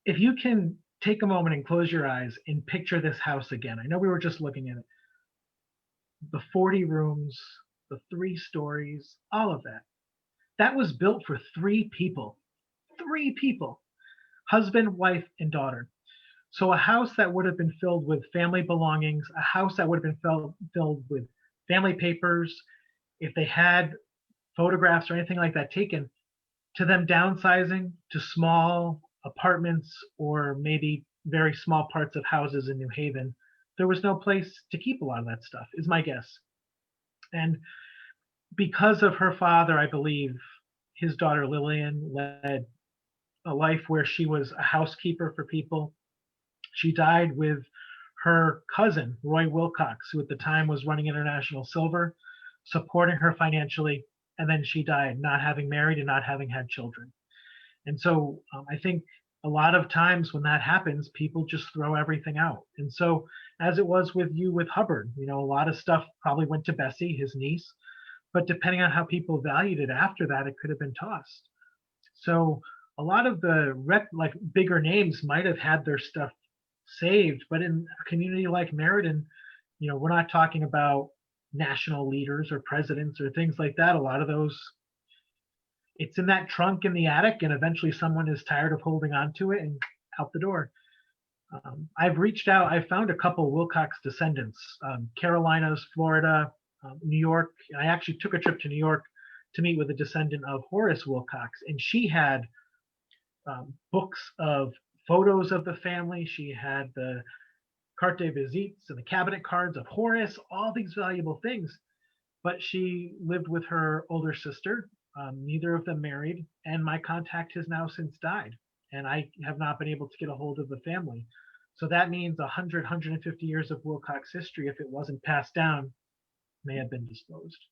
if you can take a moment and close your eyes and picture this house again. I know we were just looking at it. The 40 rooms, the 3 stories, all of that. That was built for 3 people. 3 people. Husband, wife, and daughter. So a house that would have been filled with family belongings, a house that would have been filled with family papers, if they had photographs or anything like that taken, to them downsizing to small apartments or maybe very small parts of houses in New Haven, there was no place to keep a lot of that stuff, is my guess. And because of her father, I believe his daughter Lillian led a life where she was a housekeeper for people. She died with her cousin, Roy Wilcox, who at the time was running International Silver, supporting her financially. And then she died, not having married and not having had children. And so I think a lot of times when that happens, people just throw everything out. And so as it was with you with Hubbard, a lot of stuff probably went to Bessie, his niece, but depending on how people valued it after that, it could have been tossed. So a lot of the bigger names might have had their stuff saved, but in a community like Meriden, we're not talking about national leaders or presidents or things like that. A lot of those, it's in that trunk in the attic, and eventually someone is tired of holding on to it and out the door. I've reached out, I found a couple Wilcox descendants, Carolinas, Florida, New York. I actually took a trip to New York to meet with a descendant of Horace Wilcox, and she had books of photos of the family. She had the carte de visites and the cabinet cards of Horace, all these valuable things. But she lived with her older sister, neither of them married, and my contact has now since died. And I have not been able to get a hold of the family. So that means 100, 150 years of Wilcox history, if it wasn't passed down, may have been disclosed.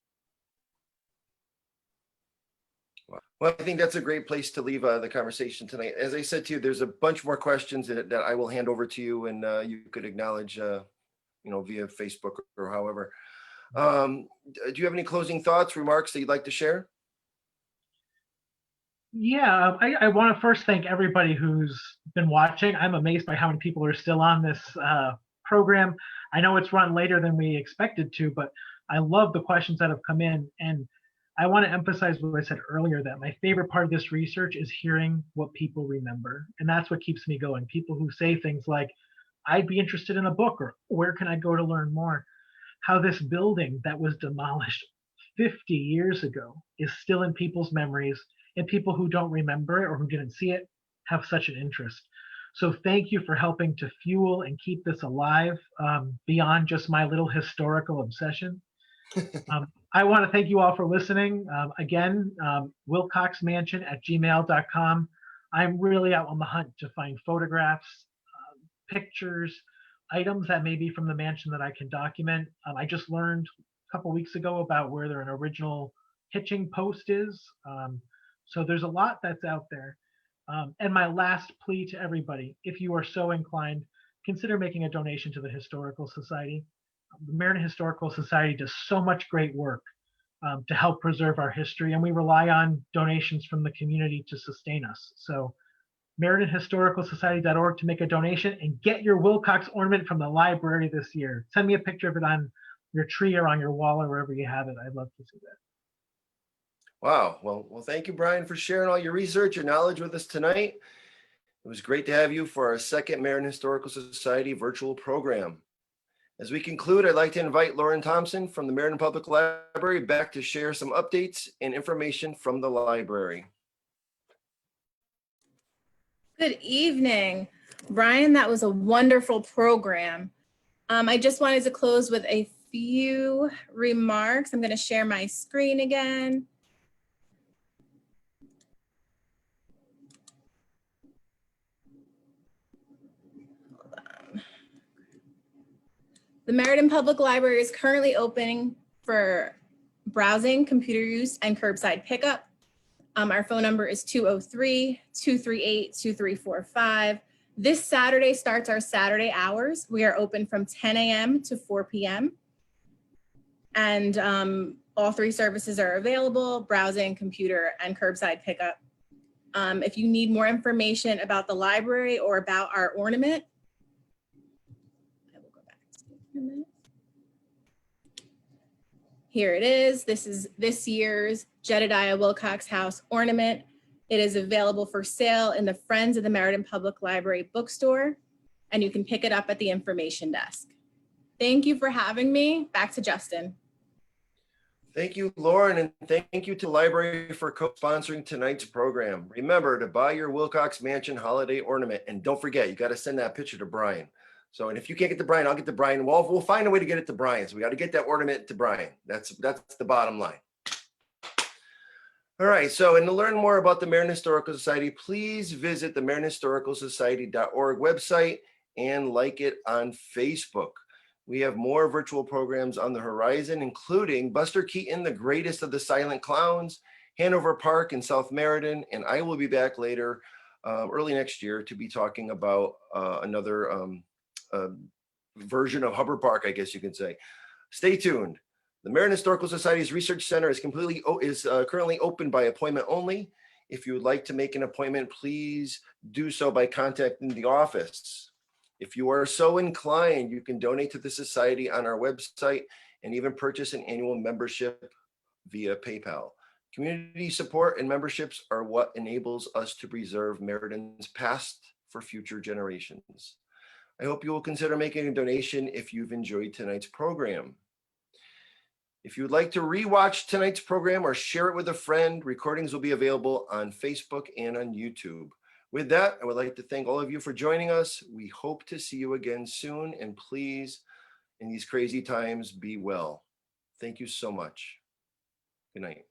Well, I think that's a great place to leave the conversation tonight. As I said to you, there's a bunch more questions that I will hand over to you, and you could acknowledge, via Facebook or however. Do you have any closing thoughts, remarks that you'd like to share? Yeah, I want to first thank everybody who's been watching. I'm amazed by how many people are still on this program. I know it's run later than we expected to, but I love the questions that have come in. And I want to emphasize what I said earlier, that my favorite part of this research is hearing what people remember. And that's what keeps me going. People who say things like, I'd be interested in a book, or where can I go to learn more? How this building that was demolished 50 years ago is still in people's memories, and people who don't remember it or who didn't see it have such an interest. So thank you for helping to fuel and keep this alive beyond just my little historical obsession. I want to thank you all for listening. Again, wilcoxmansion@gmail.com. I'm really out on the hunt to find photographs, pictures, items that may be from the mansion that I can document. I just learned a couple weeks ago about where an original hitching post is. So there's a lot that's out there. And my last plea to everybody, if you are so inclined, consider making a donation to the Historical Society. The Meriden Historical Society does so much great work to help preserve our history, and we rely on donations from the community to sustain us. So MeridenHistoricalSociety.org to make a donation and get your Wilcox ornament from the library this year. Send me a picture of it on your tree or on your wall or wherever you have it. I'd love to see that. Wow. Well, thank you, Brian, for sharing all your research, your knowledge with us tonight. It was great to have you for our second Meriden Historical Society virtual program. As we conclude, I'd like to invite Lauren Thompson from the Meriden Public Library back to share some updates and information from the library. Good evening, Brian. That was a wonderful program. I just wanted to close with a few remarks. I'm going to share my screen again. The Meriden Public Library is currently opening for browsing, computer use, and curbside pickup. Our phone number is 203-238-2345. This Saturday starts our Saturday hours. We are open from 10 a.m. to 4 p.m. And all three services are available: browsing, computer, and curbside pickup. If you need more information about the library or about our ornament, I will go back to a minute. Here it is. This is this year's Jedediah Wilcox House ornament. It is available for sale in the Friends of the Meriden Public Library bookstore, and you can pick it up at the information desk. Thank you for having me. Back to Justin. Thank you, Lauren, and thank you to the library for co-sponsoring tonight's program. Remember to buy your Wilcox Mansion holiday ornament, and don't forget, you got to send that picture to Brian. So, and if you can't get to Brian, I'll get to Brian. We'll find a way to get it to Brian. So we got to get that ornament to Brian. That's the bottom line. All right. So, and to learn more about the Meriden Historical Society, please visit the meridenhistoricalsociety.org website and like it on Facebook. We have more virtual programs on the horizon, including Buster Keaton, the greatest of the silent clowns, Hanover Park in South Meriden, and I will be back later, early next year, to be talking about another version of Hubbard Park, I guess you can say. Stay tuned. The Meriden Historical Society's Research Center is currently open by appointment only. If you would like to make an appointment, please do so by contacting the office. If you are so inclined, you can donate to the Society on our website and even purchase an annual membership via PayPal. Community support and memberships are what enables us to preserve Meriden's past for future generations. I hope you will consider making a donation if you've enjoyed tonight's program. If you would like to rewatch tonight's program or share it with a friend, recordings will be available on Facebook and on YouTube. With that, I would like to thank all of you for joining us. We hope to see you again soon, and please, in these crazy times, be well. Thank you so much. Good night.